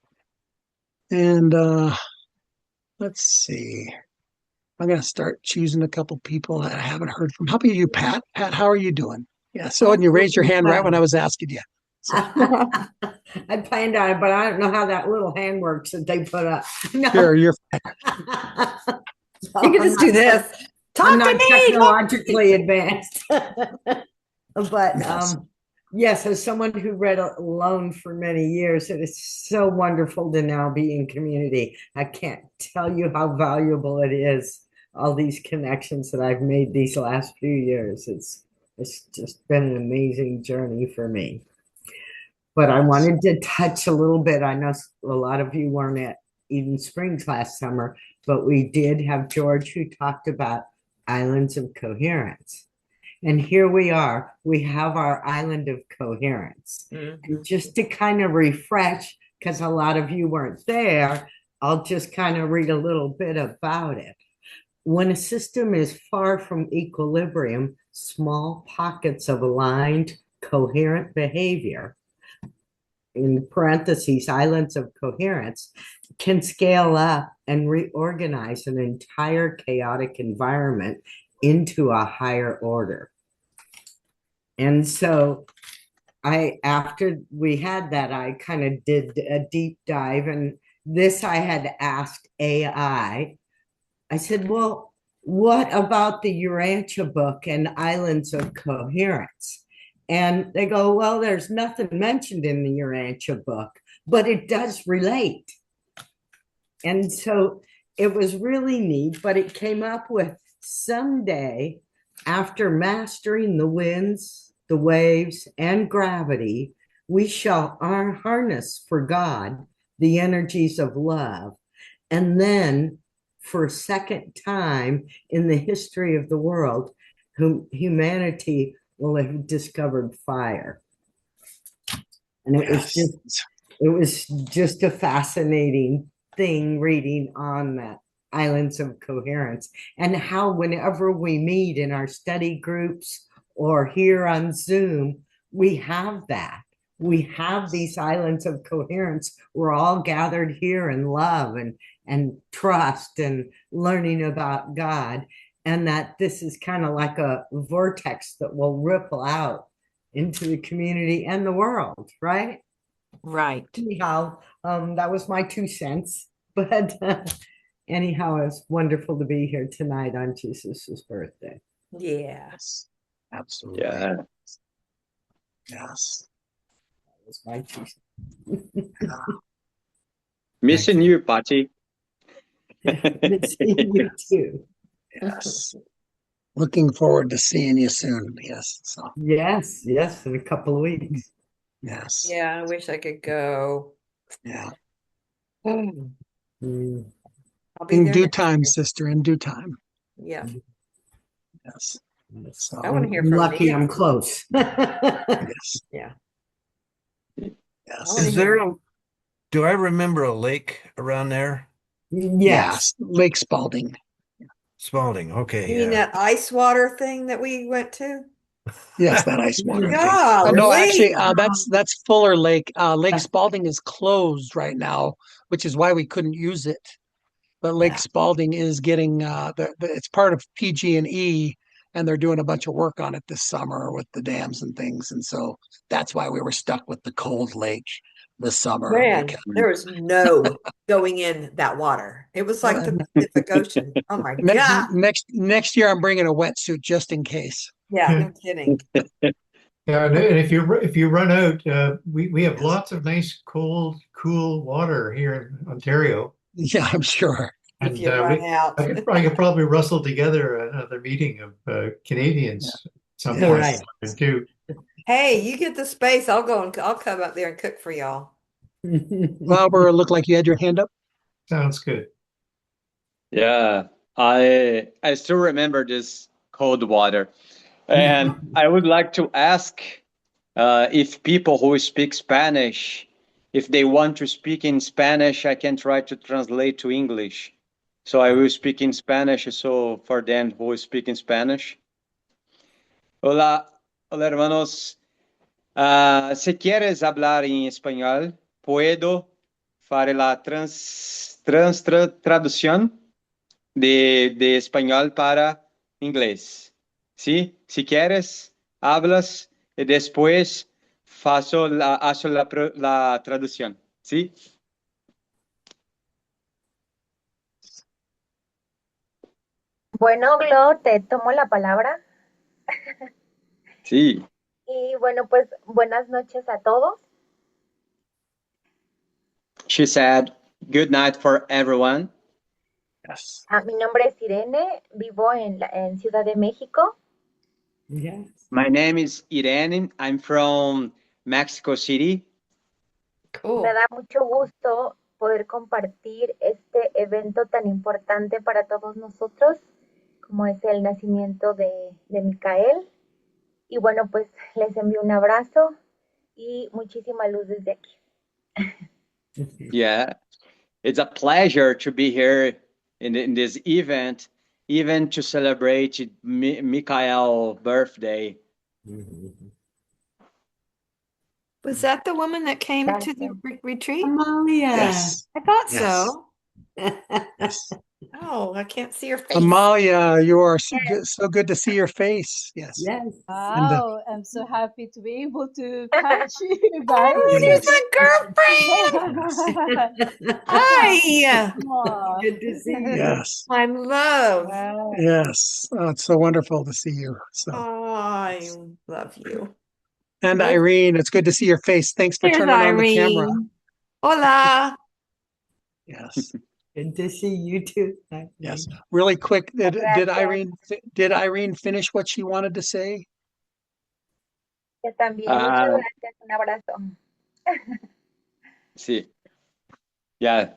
And let's see. I'm going to start choosing a couple people that I haven't heard from. How about you, Pat? Pat, how are you doing? Yeah. So, and you raised your hand right when I was asking you. So. I planned on it, but I don't know how that little hand works that they put up. No. Sure, you're fine. You can just do this. Talk I'm to not me. technologically advanced. But Yes. yes, as someone who read alone for many years, it is so wonderful to now be in community. I can't tell you how valuable it is, all these connections that I've made these last few years. It's just been an amazing journey for me. But I wanted to touch a little bit. I know a lot of you weren't at Eden Springs last summer, but we did have George who talked about islands of coherence. And here we are, we have our island of coherence. And just to kind of refresh, because a lot of you weren't there, I'll just kind of read a little bit about it. When a system is far from equilibrium, small pockets of aligned, coherent behavior, in parentheses, islands of coherence, can scale up and reorganize an entire chaotic environment into a higher order. And so after we had that, I kind of did a deep dive, and this I had asked AI. I said, well, what about the Urantia book and Islands of Coherence? And they go, well, there's nothing mentioned in the Urantia book, but it does relate. And so it was really neat, but it came up with someday, after mastering the winds, the waves, and gravity, we shall harness for God the energies of love. And then, for a second time in the history of the world, humanity will have discovered fire. And it was just a fascinating thing reading on that Islands of Coherence, and how whenever we meet in our study groups or here on Zoom, we have that. We have these Islands of Coherence. We're all gathered here in love and trust and learning about God, and that this is kind of like a vortex that will ripple out into the community and the world, right? Right. Anyhow, that was my 2 cents. But anyhow, it's wonderful to be here tonight on Jesus's birthday. Yeah. Yes, absolutely. Yeah. Yes. That was my 2 cents. Missing you, Patty. Missing you too. Yes. Looking forward to seeing you soon. Yes. So, Yes, in a couple of weeks. yes. Yeah, I wish I could go. Yeah. Mm. I'll be In there due next time, year. sister, in due time. Yeah. Yes. Yes. So, I want to hear I'm from lucky I'm Nancy. close. yes. Yeah. Yes. I wanna Is hear- there do I remember a lake around there? Yes. Lake Spalding. Spalding. Okay, You mean yeah. that ice water thing that we went to? Yes, that ice water thing. Golly. No, actually, that's Fuller Lake. Lake Spalding is closed right now, which is why we couldn't use it. But Lake Spalding is getting it's part of PG&E, and they're doing a bunch of work on it this summer with the dams and things, and so that's why we were stuck with the cold lake this summer. Man, because- there was no going in that water. It was like the Pacific Ocean. Oh my God. next year, I'm bringing a wetsuit just in case. Yeah, no kidding. Yeah, and if you run out, we have lots of nice cold, cool water here in Ontario. Yeah, I'm sure. If And you run out. I could probably rustle together another meeting of Canadians some Yeah. point Right. too. Hey, you get the space. I'll come up there and cook for y'all. Robert, looked like you had your hand up. Sounds good. Yeah, I still remember this cold water, and I would like to ask if people who speak Spanish, if they want to speak in Spanish, I can try to translate to English. So I will speak in Spanish. So for them who speak in Spanish. Hola, hola hermanos. Si quieres hablar en español, puedo fare la traducción de español para inglés. ¿Sí? Si quieres, hablas y después hago la traducción. ¿Sí? Bueno, Glo, te tomo la palabra. Sí. Y bueno, pues buenas noches a todos. She said, good night for everyone. Yes. Mi nombre es Irene, vivo en Ciudad de México. Yes. My name is Irene. I'm from Mexico City. Cool. Me da mucho gusto poder compartir este evento tan importante para todos nosotros, como es el nacimiento de Micael. Y bueno, pues les envío un abrazo y muchísima luz desde aquí. Yeah, it's a pleasure to be here in this event, even to celebrate Michael's birthday. Was that the woman that came to the retreat? Amalia. Yes. I thought Yes. so. Yes. Oh, I can't see her face. Amalia, you are so good to see your face. Yes. Yes. Wow, I'm so happy to be able to catch you guys. Oh, there's my girlfriend. Hi. Aw. Good to see you. Yes. I'm love. Wow. Yes. Oh, it's so wonderful to see you. So, I love you. and Irene, it's good to see your face. Thanks for Here's turning on the camera. Irene. Hola. Yes. Good to see you too. Yes. Really quick, did Gracias. Irene finish what she wanted to say? Que también, muchas gracias, un abrazo. See. Yeah.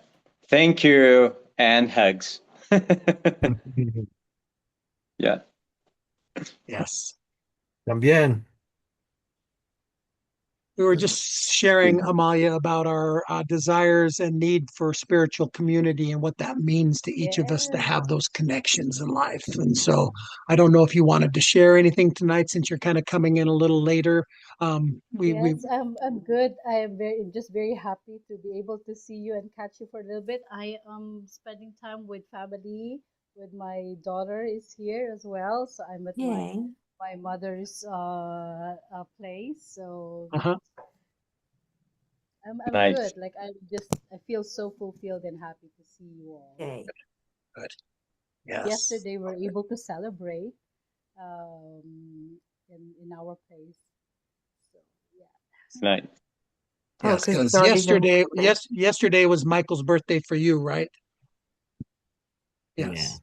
Thank you and hugs. Yeah. Yes. También. We were just sharing, Amalia, about our desires and need for spiritual community and what that means to each of us to have those connections in life. And so I don't know if you wanted to share anything tonight since you're kind of coming in a little later. We Yes, I'm good. I am just very happy to be able to see you and catch you for a little bit. I am spending time with family, with my daughter is here as well. So I'm at Yay. my mother's place. So uh-huh. I'm Nice. good. Like I feel so fulfilled and happy to see you all. Yay. Good. Yes. Yesterday we were able to celebrate um in our place. So yeah. Nice. Oh, Yes, because because yesterday was Michael's birthday for you, right? Yes.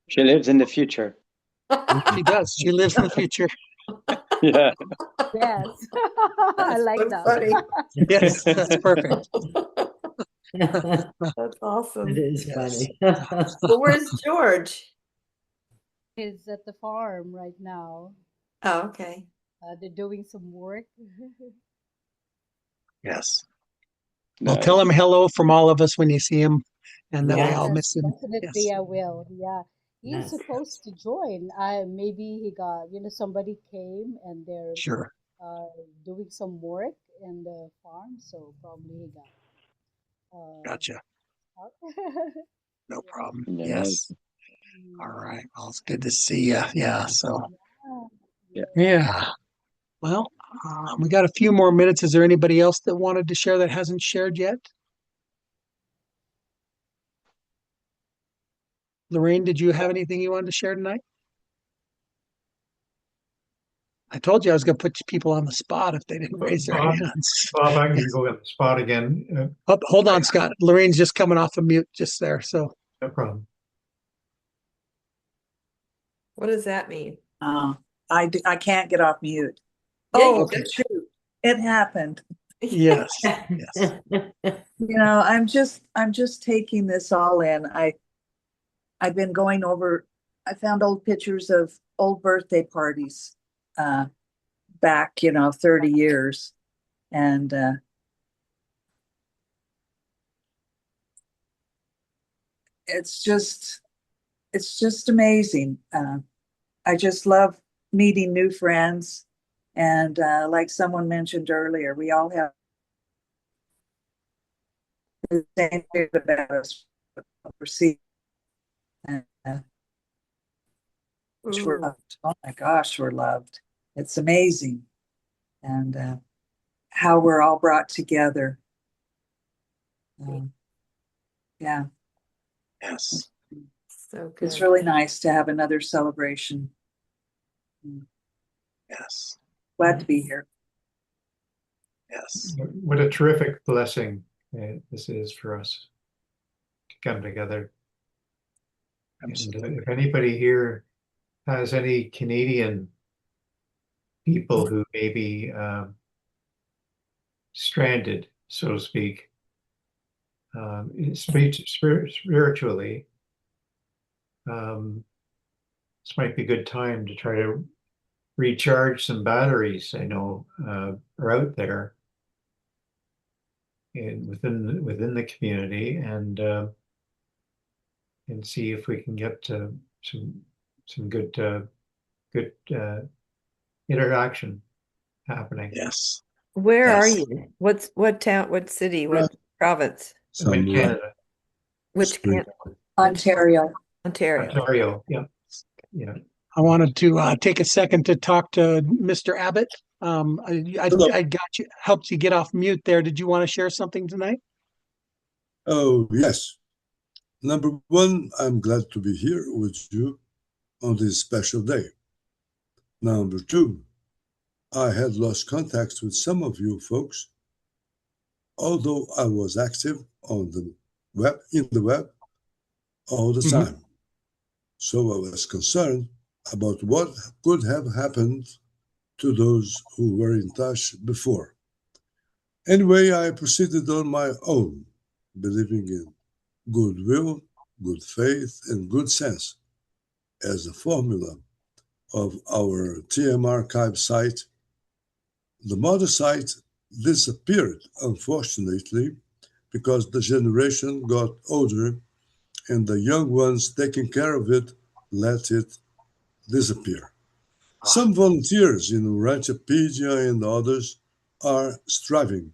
She lives in the future. She does. She lives in the future. Yeah. Yes. I like so that. funny. Yes, that's perfect. That's awesome. It is Yes. funny. Well, where's George? He's at the farm right now. Oh, okay. They're doing some work. Yes. Well, tell him Nice. hello from all of us when you see him, and that we all Yes, miss him. definitely Yes. I will. Yeah. He's Yes. supposed to join. Maybe he got, somebody came and they're Sure. doing some work in the farm, so probably he got Gotcha. out. No problem. Nice. Yes. Mm, All right. Well, it's good to see you. Yeah. So, yeah. yeah. Well, we got a few more minutes. Is there anybody else that wanted to share that hasn't shared yet? Lorraine, did you have anything you wanted to share tonight? I told you I was going to put people on the spot if they didn't raise their Bob, hands. Bob, I'm going to go on the spot again. Oh, hold on, Scott. Lorraine's just coming off of mute just there. So, No problem. What does that mean? I can't get off mute. Yeah, Oh, okay. shoot. It happened. Yes. Yes. I'm just taking this all in. I've been going over, I found old pictures of old birthday parties back, 30 years. And it's just amazing. I just love meeting new friends. And like someone mentioned earlier, we all have the same thing about us overseas. And we're loved. Oh my gosh, we're loved. It's amazing. And how we're all brought together. Yeah. Yes. So good. It's really nice to have another celebration. Yes. Glad to be here. Yes. What a terrific blessing this is for us to come together. Absolutely. And if anybody here has any Canadian people who may be stranded, so to speak, spiritually, this might be a good time to try to recharge some batteries I know are out there within the community, and see if we can get some good interaction happening. Yes. Where are Yes. you? What town, what city, what province? I'm in Canada. Which Ontario. Ontario. Ontario, yeah. Yeah. I wanted to take a second to talk to Mr. Abbott. I got you, helped you get off mute there. Did you want to share something tonight? Oh, yes. Number one, I'm glad to be here with you on this special day. Number two, I had lost contact with some of you folks, although I was active on the web all the time. So I was concerned about what could have happened to those who were in touch before. Anyway, I proceeded on my own, believing in goodwill, good faith, and good sense as the formula of our TM archive site, The mother site disappeared, unfortunately, because the generation got older and the young ones taking care of it let it disappear. Some volunteers in Urantia and others are striving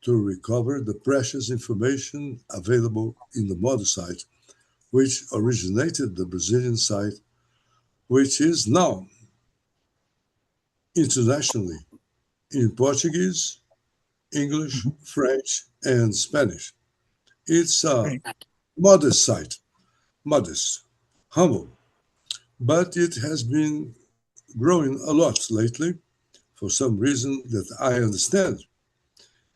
to recover the precious information available in the mother site, which originated the Brazilian site, which is now internationally in Portuguese, English, French, and Spanish. It's a modest site, modest, humble, but it has been growing a lot lately for some reason that I understand.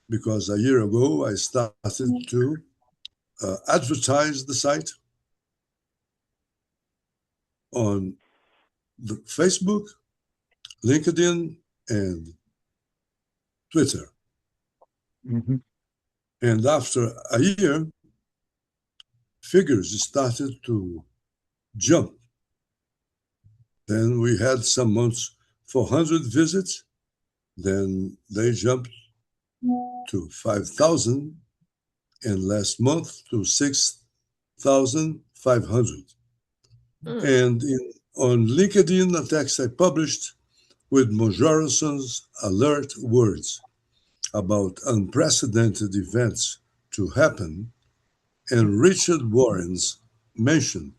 Because a year ago I started to advertise the site on the Facebook, LinkedIn, and Twitter. Mm-hmm. And after a year, figures started to jump. Then we had some months 400 visits. Then they jumped to 5,000, and last month to 6,500. And on LinkedIn, a text I published with Mojorson's alert words about unprecedented events to happen, and Richard Warren's mention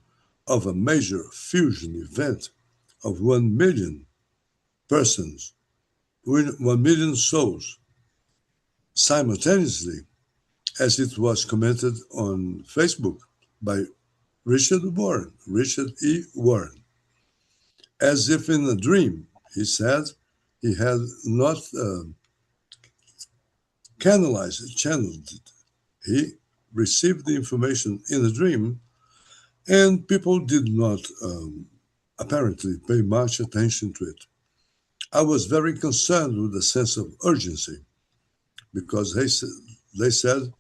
of a major fusion event of 1 million persons, 1 million souls, simultaneously, as it was commented on Facebook by Richard Warren, Richard E. Warren. As if in a dream, he said he had not channeled it. He received the information in a dream, and people did not apparently pay much attention to it. I was very concerned with the sense of urgency because they said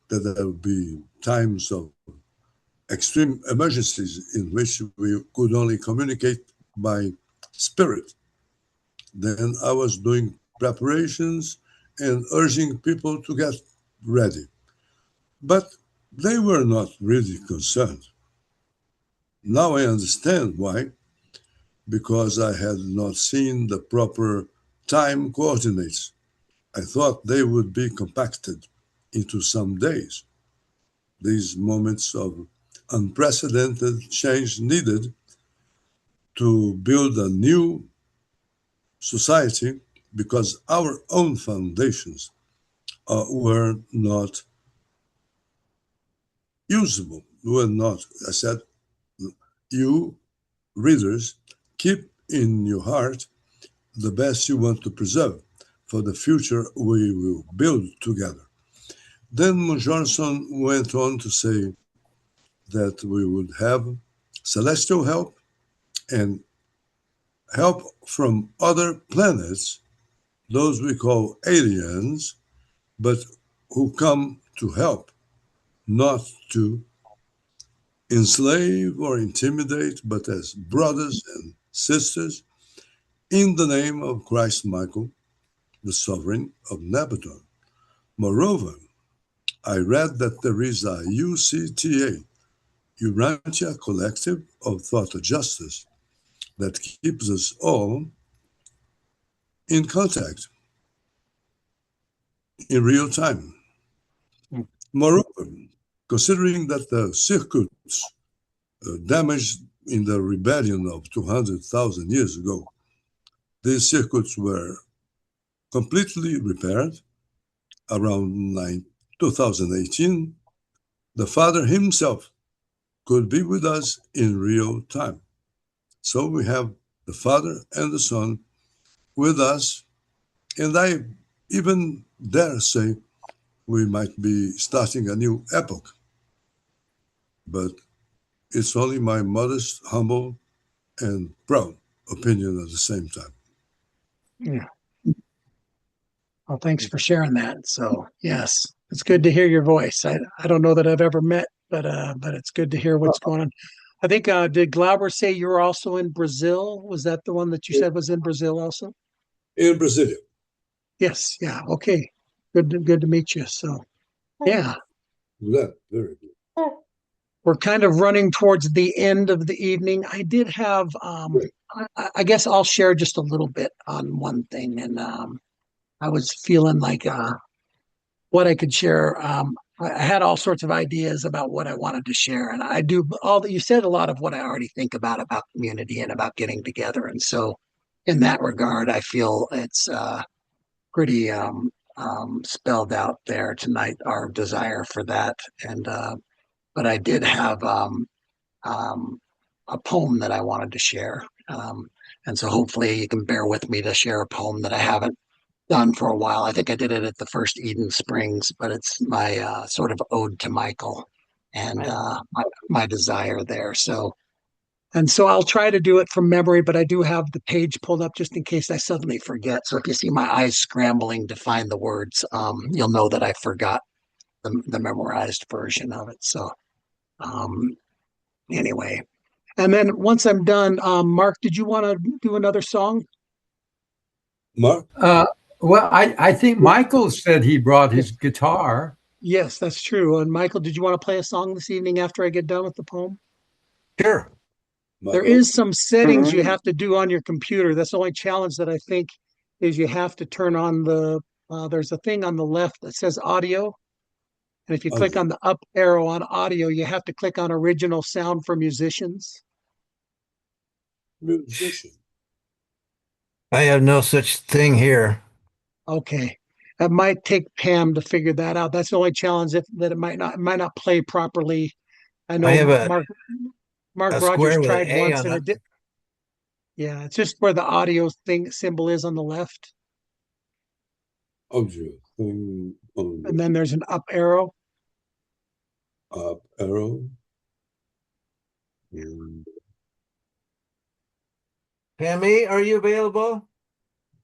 that there would be times of extreme emergencies in which we could only communicate by spirit. Then I was doing preparations and urging people to get ready. But they were not really concerned. Now I understand why, because I had not seen the proper time coordinates. I thought they would be compacted into some days. These moments of unprecedented change needed to build a new society because our own foundations were not usable, were not, I said, you readers, keep in your heart the best you want to preserve for the future we will build together. Then Johnson went on to say that we would have celestial help and help from other planets, those we call aliens, but who come to help, not to enslave or intimidate, but as brothers and sisters in the name of Christ Michael, the sovereign of Nebaton. Moreover, I read that there is a UCTA, Urantia Collective of Thought Justice, that keeps us all in contact in real time. Moreover, considering that the circuits damaged in the rebellion of 200,000 years ago, these circuits were completely repaired around 2018, the Father himself could be with us in real time. So we have the Father and the Son with us, and I even dare say we might be starting a new epoch. But it's only my modest, humble, and proud opinion at the same time. Yeah. Well, thanks for sharing that. So, yes, it's good to hear your voice. I don't know that I've ever met, but it's good to hear what's going on. I think did Glauber say you're also in Brazil? Was that the one that you said was in Brazil also? In Brasilia. Yes, yeah, okay. Good to meet you. So, yeah, Glad, very good. we're kind of running towards the end of the evening. I did have, Great. I guess I'll share just a little bit on one thing, and I was feeling like what I could share. I had all sorts of ideas about what I wanted to share, and I do all that you said. A lot of what I already think about community and about getting together, and so in that regard, I feel it's pretty spelled out there tonight. Our desire for that, and but I did have um, a poem that I wanted to share, and so hopefully you can bear with me to share a poem that I haven't done for a while. I think I did it at the first Eden Springs, but it's my sort of ode to Michael and my desire there. So, and so I'll try to do it from memory, but I do have the page pulled up just in case I suddenly forget. So if you see my eyes scrambling to find the words, you'll know that I forgot the memorized version of it. So, um, anyway, and then once I'm done, Mark, did you want to do another song? Mark? Well, I think Michael said he brought his guitar. Yes, that's true. And Michael, did you want to play a song this evening after I get done with the poem? Sure. There Michael? is some settings you have to do on your computer. That's the only challenge that I think is you have to turn on there's a thing on the left that says audio. And if you click Audio. on the up arrow on audio, you have to click on original sound for musicians. Musician. I have no such thing here. Okay. That might take Pam to figure that out. That's the only challenge that it might not play properly. I I know have Mark a Rogers square with an tried A once on and it. it did. Yeah, it's just where the audio thing symbol is on the left. Audio thing on And the then there's an up arrow. up arrow. And Pammy, are you available?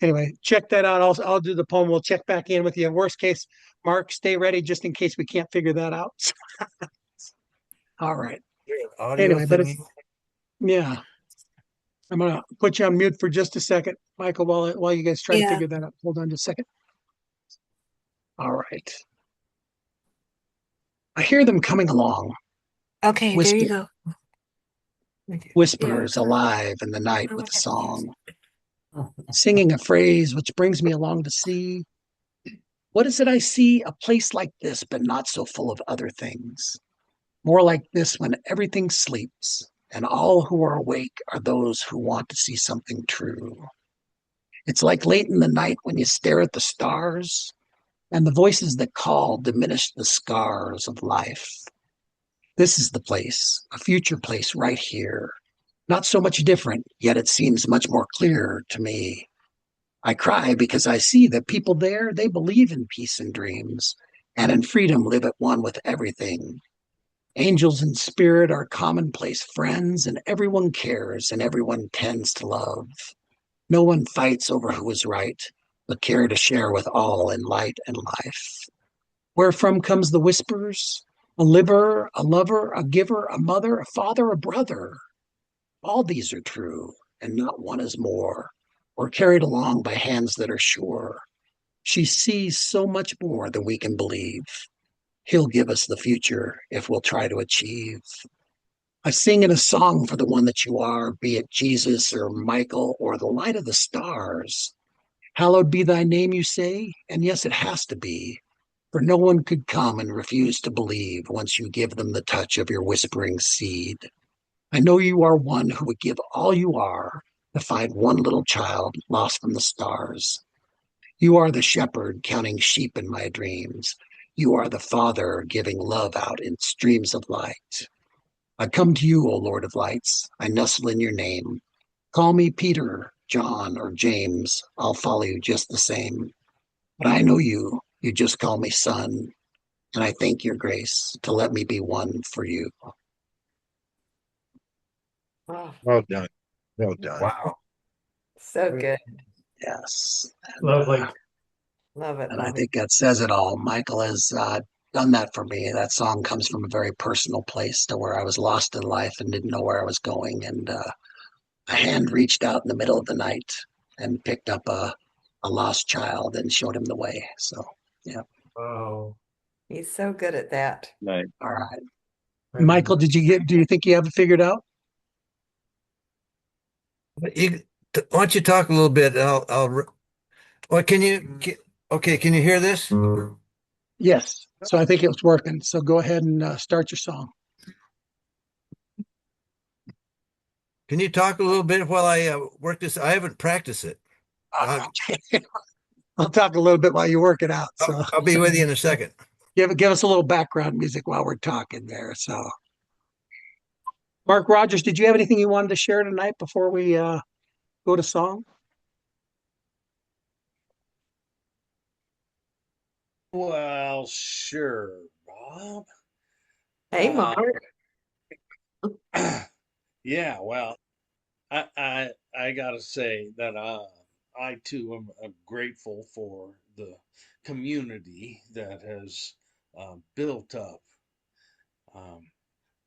Anyway, check that out. I'll do the poem. We'll check back in with you. Worst case, Mark, stay ready just in case we can't figure that out. All right. Audio Anyway, but thingy. it's yeah. I'm gonna put you on mute for just a second, Michael, while you guys try to Yeah. figure that out. Hold on just a second. All right. I hear them coming along. Okay, there you go. Whispers alive in the night with a song, singing a phrase which brings me along to see. What is it I see? A place like this, but not so full of other things. More like this when everything sleeps, and all who are awake are those who want to see something true. It's like late in the night when you stare at the stars, and the voices that call diminish the scars of life. This is the place, a future place right here. Not so much different, yet it seems much more clear to me. I cry because I see that people there, they believe in peace and dreams, and in freedom live at one with everything. Angels in spirit are commonplace friends, and everyone cares and everyone tends to love. No one fights over who is right, but care to share with all in light and life. Wherefrom comes the whispers? A liver, a lover, a giver, a mother, a father, a brother. All these are true, and not one is more, or carried along by hands that are sure. She sees so much more than we can believe. He'll give us the future if we'll try to achieve. I sing in a song for the one that you are, be it Jesus or Michael or the light of the stars. Hallowed be thy name, you say? And yes, it has to be, for no one could come and refuse to believe once you give them the touch of your whispering seed. I know you are one who would give all you are to find one little child lost from the stars. You are the shepherd counting sheep in my dreams. You are the Father giving love out in streams of light. I come to you, O Lord of lights. I nestle in your name. Call me Peter, John, or James. I'll follow you just the same. But I know you. You just call me son. And I thank your grace to let me be one for you. Well done. Well done. Wow. So good. Yes. And, Lovely. Love it. and I Love it. think that says it all. Michael has done that for me. That song comes from a very personal place to where I was lost in life and didn't know where I was going. And a hand reached out in the middle of the night and picked up a lost child and showed him the way. So, yeah. Wow. He's so good at that. Right. All right. Michael, do you think you have it figured out? Why don't you talk a little bit? Well, okay, can you hear this? Yes. So I think it's working. So go ahead and start your song. Can you talk a little bit while I work this? I haven't practiced it. Okay. I'll talk a little bit while you work it out. So I'll be with you in a second. give us a little background music while we're talking there. So, Mark Rogers, did you have anything you wanted to share tonight before we go to song? Well, sure, Bob. Hey, Mark. Yeah, well, I gotta say that I too am grateful for the community that has built up. Um,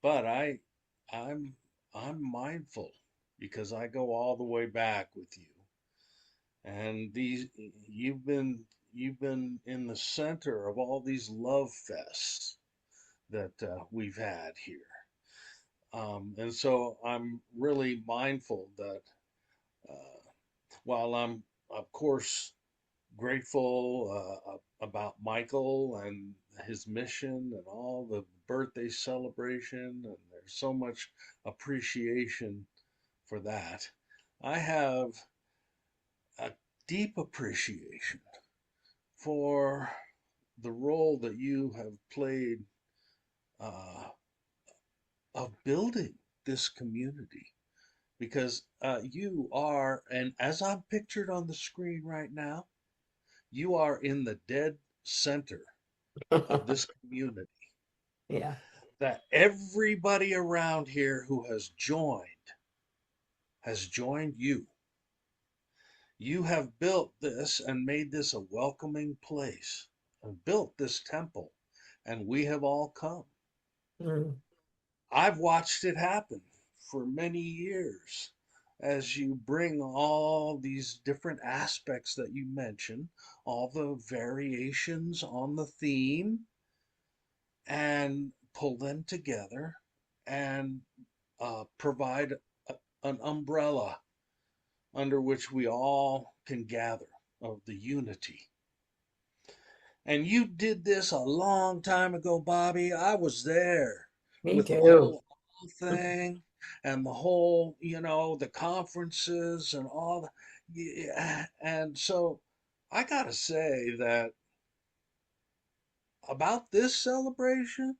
but I'm I'm mindful because I go all the way back with you, and you've been in the center of all these love fests that we've had here. And so I'm really mindful that while I'm, of course, grateful about Michael and his mission and all the birthday celebration, and there's so much appreciation for that, I have a deep appreciation for the role that you have played uh, of building this community because you are, and as I'm pictured on the screen right now, you are in the dead center of this community. Yeah. That everybody around here who has joined you. You have built this and made this a welcoming place and built this temple, and we have all come. Mm. I've watched it happen for many years as you bring all these different aspects that you mentioned, all the variations on the theme, and pull them together and provide an umbrella under which we all can gather of the unity. And you did this a long time ago, Bobby. I was there Me with the too. whole thing and the whole, the conferences and all the, yeah. And so I got to say that about this celebration,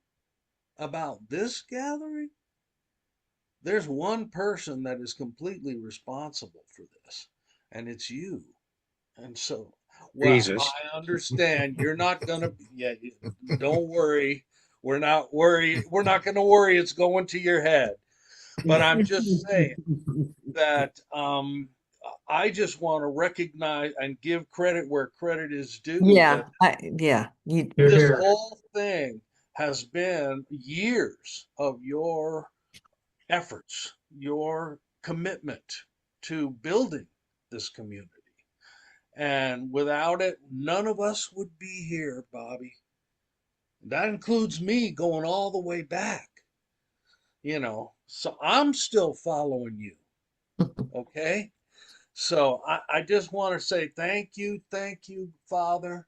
about this gathering, there's one person that is completely responsible for this, and it's you. And so, well, Jesus. I understand you're not gonna, yeah, don't worry. We're not gonna worry it's going to your head. But I'm just saying that I just want to recognize and give credit where credit is due Yeah. that Yeah. You. You're this here. whole thing has been years of your efforts, your commitment to building this community. And without it, none of us would be here, Bobby. That includes me going all the way back. So I'm still following you, okay? So I just want to say thank you, Father,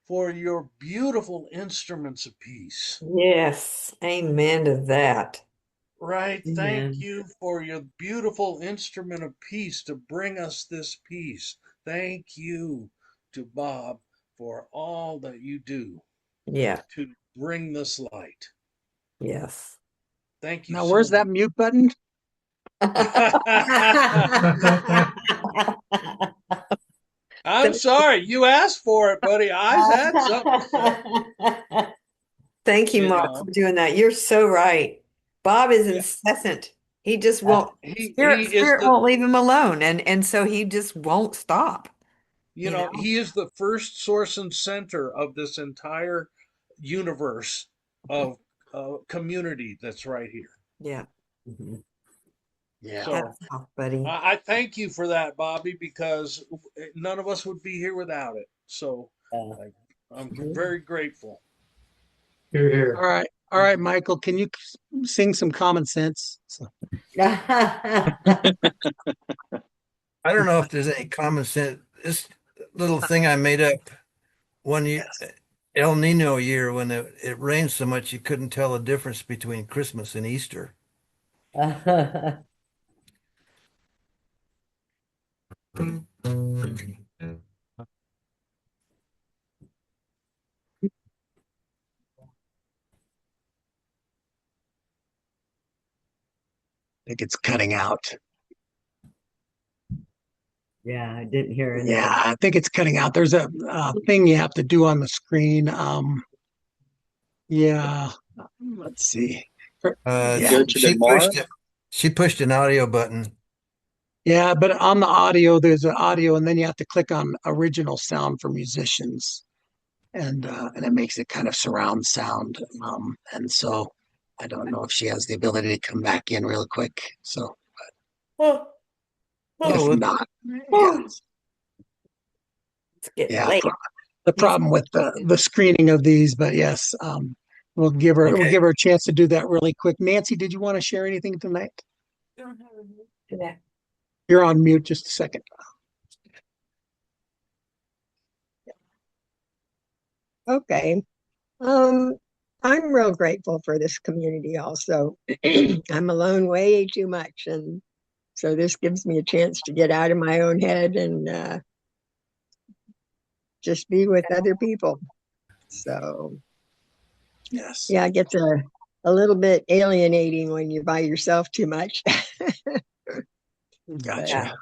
for your beautiful instruments of peace. Yes. Amen to that. Right? Thank Amen. you for your beautiful instrument of peace to bring us this peace. Thank you to Bob for all that you do Yeah. to bring this light. Yes. Thank you Now, so where's much. that mute button? I'm sorry, you asked for it, buddy. I had something to say. Thank you, You Mark, know, for doing that. You're so right. Bob is yeah, incessant. He just won't, he is spirit the won't leave him alone. And so he just won't stop, you you know know? he is the first source and center of this entire universe of community that's right here. Yeah. Mhm. Yeah. So buddy. I thank you for that, Bobby, because none of us would be here without it. So I'm very grateful. Here, here. All right, Michael. Can you sing some common sense? So. I don't know if there's any common sense. This little thing I made up one year, El Nino year, when it rained so much you couldn't tell the difference between Christmas and Easter. I think it's cutting out. Yeah, I didn't hear anything. Yeah, I think it's cutting out. There's a thing you have to do on the screen. Yeah, let's see. Yeah. She pushed an audio button. Yeah, but on the audio, there's an audio, and then you have to click on original sound for musicians, and it makes it kind of surround sound. And so I don't know if she has the ability to come back in real quick. So, if not, yeah. It's getting Yeah, late. the problem with the screening of these, but yes, we'll give her a chance to do that really quick. Nancy, did you want to share anything tonight? You're on mute. Just a second. Okay. I'm real grateful for this community also. I'm alone way too much, and so this gives me a chance to get out of my own head and just be with other people. So yes, yeah, it gets a little bit alienating when you're by yourself too much. Gotcha.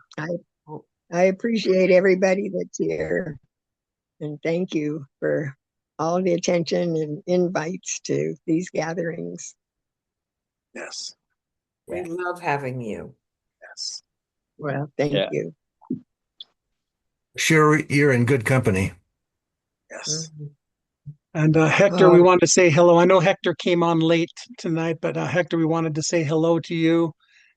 I appreciate everybody that's here, and thank you for all the attention and invites to these gatherings. Yes. We love having you. Yes. Well, thank you. Sure, you're in good company. Yes. And Hector, we wanted to say hello. I know Hector came on late tonight, but Hector, we wanted to say hello to you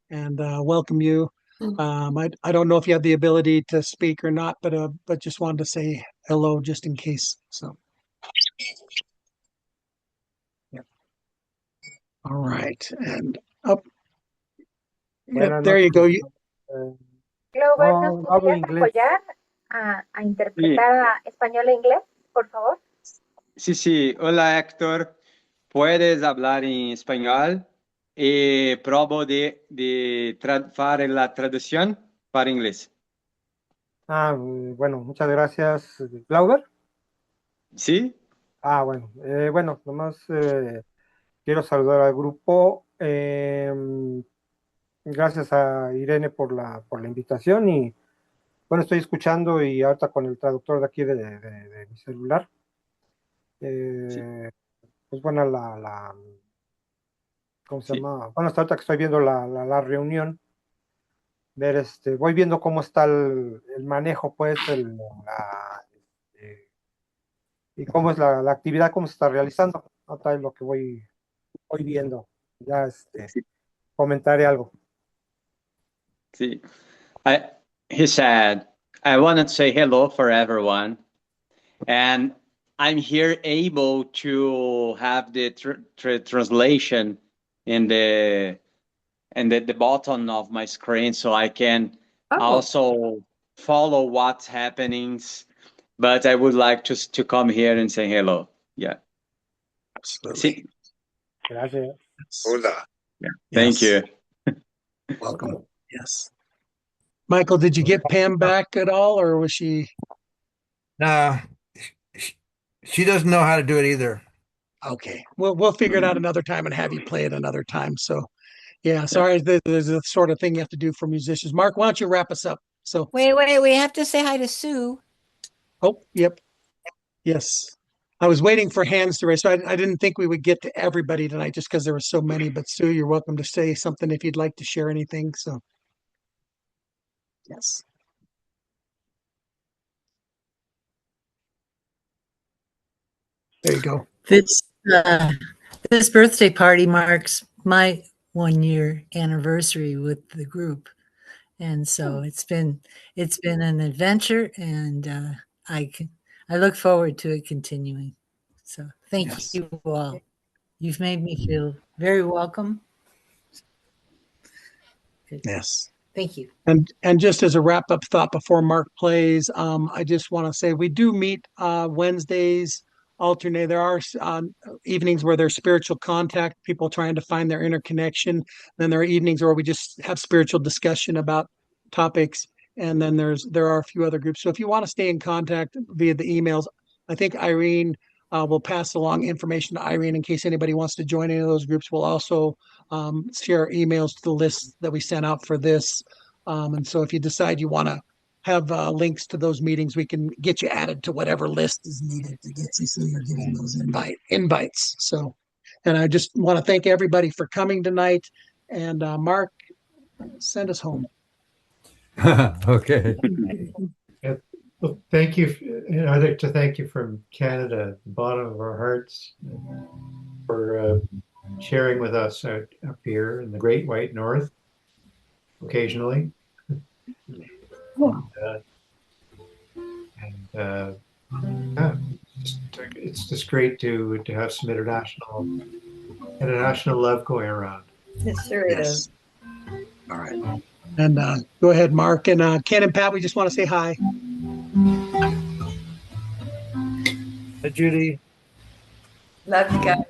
and welcome you. I don't know if you have the ability to speak or not, but just wanted to say hello just in case. So, yeah. All right, and up. Yep, there you go. Glover, ¿nos podrías apoyar a interpretar a español e inglés, por favor? Sí. Hola, Héctor. ¿Puedes hablar en español? Y probo de fare la traducción para inglés. Bueno, muchas gracias, Glauber. ¿Sí? Bueno, nomás quiero saludar al grupo. Gracias a Irene por la invitación y bueno, estoy escuchando y ahorita con el traductor de aquí de mi celular. Pues bueno, ¿cómo se llama? Bueno, hasta ahorita que estoy viendo la reunión, ver voy viendo cómo está el manejo, pues, y cómo es la actividad, cómo se está realizando. Ahorita es lo que voy viendo. Ya comentaré algo. Sí. He said, I wanted to say hello for everyone. And I'm here able to have the translation in the bottom of my screen so I can also follow what's happening. But I would like to come here and say hello. Yeah. Absolutely. Gracias. Hola. Yeah. Thank you. Welcome. Yes. Michael, did you get Pam back at all, or was she? No, she doesn't know how to do it either. Okay, we'll figure it out another time and have you play it another time. So, yeah, sorry, there's a sort of thing you have to do for musicians. Mark, why don't you wrap us up? So, Wait, we have to say hi to Sue. oh, yep, yes. I was waiting for hands to raise, so I didn't think we would get to everybody tonight just because there were so many. But Sue, you're welcome to say something if you'd like to share anything. So, yes. There you go. This birthday party marks my 1-year anniversary with the group. And so it's been an adventure, and I look forward to it continuing. So thank you all. You've made me feel very welcome. Yes. Thank you. And just as a wrap up thought before Mark plays, I just want to say we do meet Wednesdays alternate. There are evenings where there's spiritual contact, people trying to find their inner connection. Then there are evenings where we just have spiritual discussion about topics. And then there are a few other groups. So if you want to stay in contact via the emails, I think Irene will pass along information to Irene in case anybody wants to join any of those groups. We'll also share emails to the list that we sent out for this. And so if you decide you want to have links to those meetings, we can get you added to whatever list is needed to get you so you're getting those invites. So, and I just want to thank everybody for coming tonight. And Mark, send us home. Okay. Well, thank you. I'd like to thank you from Canada, at the bottom of our hearts, for sharing with us up here in the Great White North occasionally. Yeah, it's just great to have some international love going around. It sure is. All right. And go ahead, Mark. And Ken and Pat, we just want to say hi. Hi, Judy. Love you guys.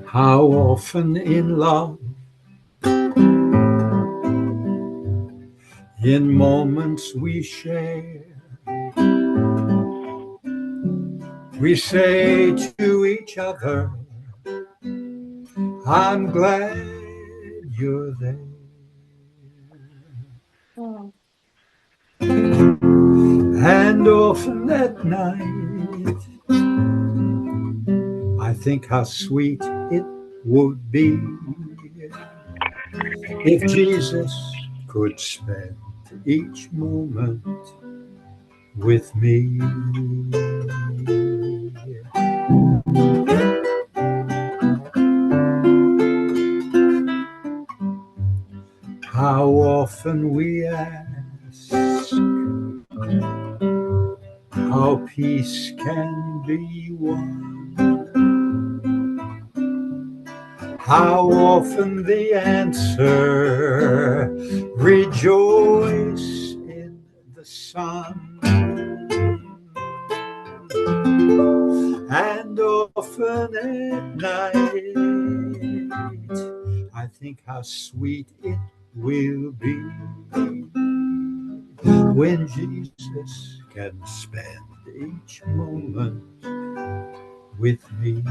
How often in love, in moments we share, we say to each other, I'm glad you're there. And often at night, I think how sweet it would be if Jesus could spend each moment with me. How often we ask how peace can be won. How often the answer, rejoice in the sun. And often at night, I think how sweet it will be when Jesus can spend each moment with me.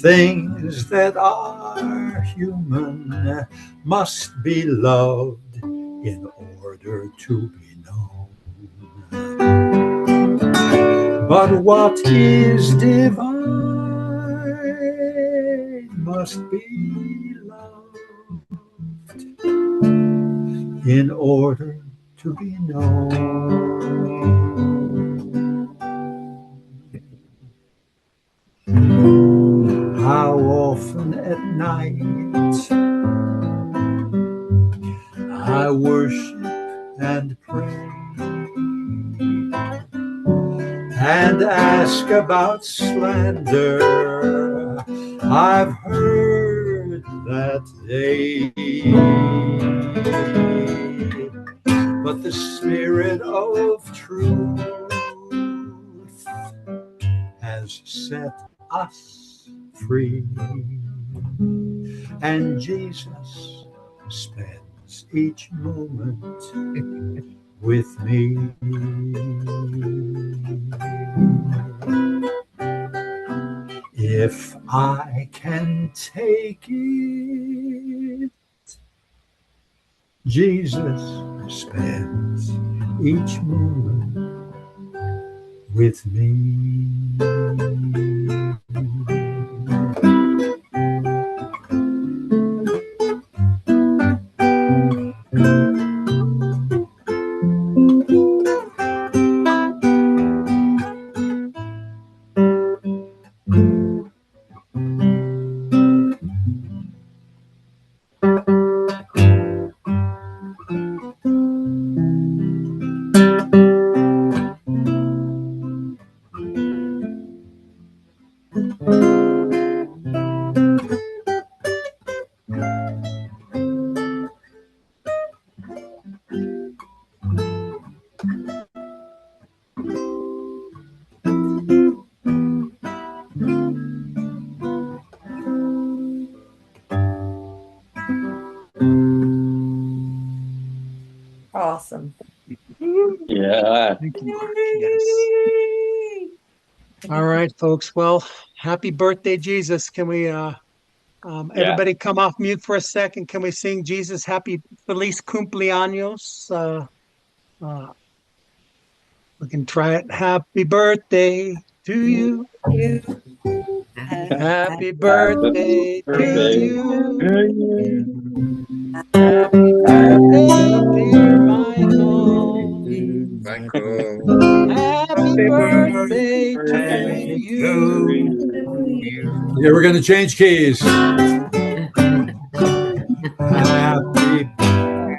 Things that are human must be loved in order to be known. But what is divine must be loved in order to be known. How often at night I worship and pray and ask about slander I've heard that day. But the Spirit of truth has set us free, and Jesus spends each moment with me. If I can take it, Jesus spends each moment with me. Awesome. Yeah. Thank you, Mark. Yes. All right, folks. Well, happy birthday, Jesus. Can we Yeah. everybody come off mute for a second? Can we sing Jesus happy feliz cumpleaños? Uh, we can try it. Happy birthday to you. You. Happy Happy birthday to birthday you. to you. Happy Happy birthday, dear birthday Michael. to Michael. Happy Happy birthday to birthday to you. you. Okay, we're going to change keys. Happy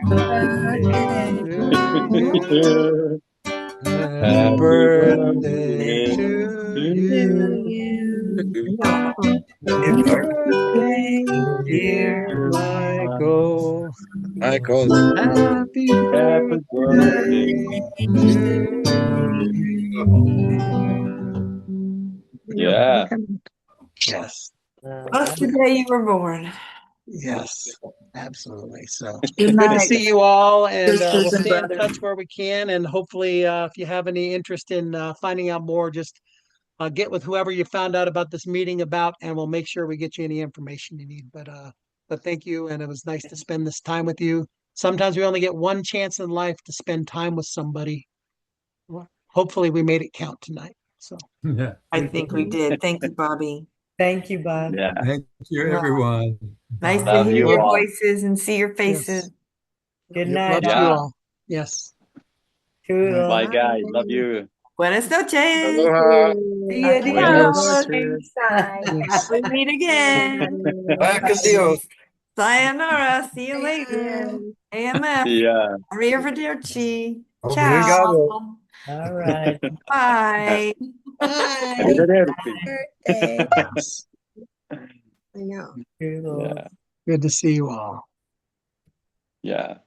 Birthday to you. Happy Happy birthday birthday to to you. you. Happy birthday, dear Dear Michael. Michael. Happy Happy birthday birthday to you. Yeah. Yes. That's the day you were born. Yes, absolutely. So Good good to night, see you all, and we'll sisters and stay in brothers. touch where we can. And hopefully, if you have any interest in finding out more, just get with whoever you found out about this meeting about, and we'll make sure we get you any information you need. But thank you, and it was nice to spend this time with you. Sometimes we only get one chance in life to spend time with somebody. Well, hopefully, we made it count tonight. So Yeah. I think we did. Thank you, Bobby. Thank you, Bob. Yeah. Thank you, Yeah. everyone. Nice to Love hear you your all. voices and see your faces. yes, Good yep, night. love to you Yeah. all. Yes. Toodles. Bye, guys. Love you. Buenas noches. Aloha. See you Buenas Adios. noches. Yes. We meet again. Vaya con Dios. Sayonara. See you later. AMF. Yeah. Arrivederci. Ciao. Obrigado. All right. Bye. Bye. Arrivederci. Birthday. Yes. I know. Yeah. Good to see you all. Yeah.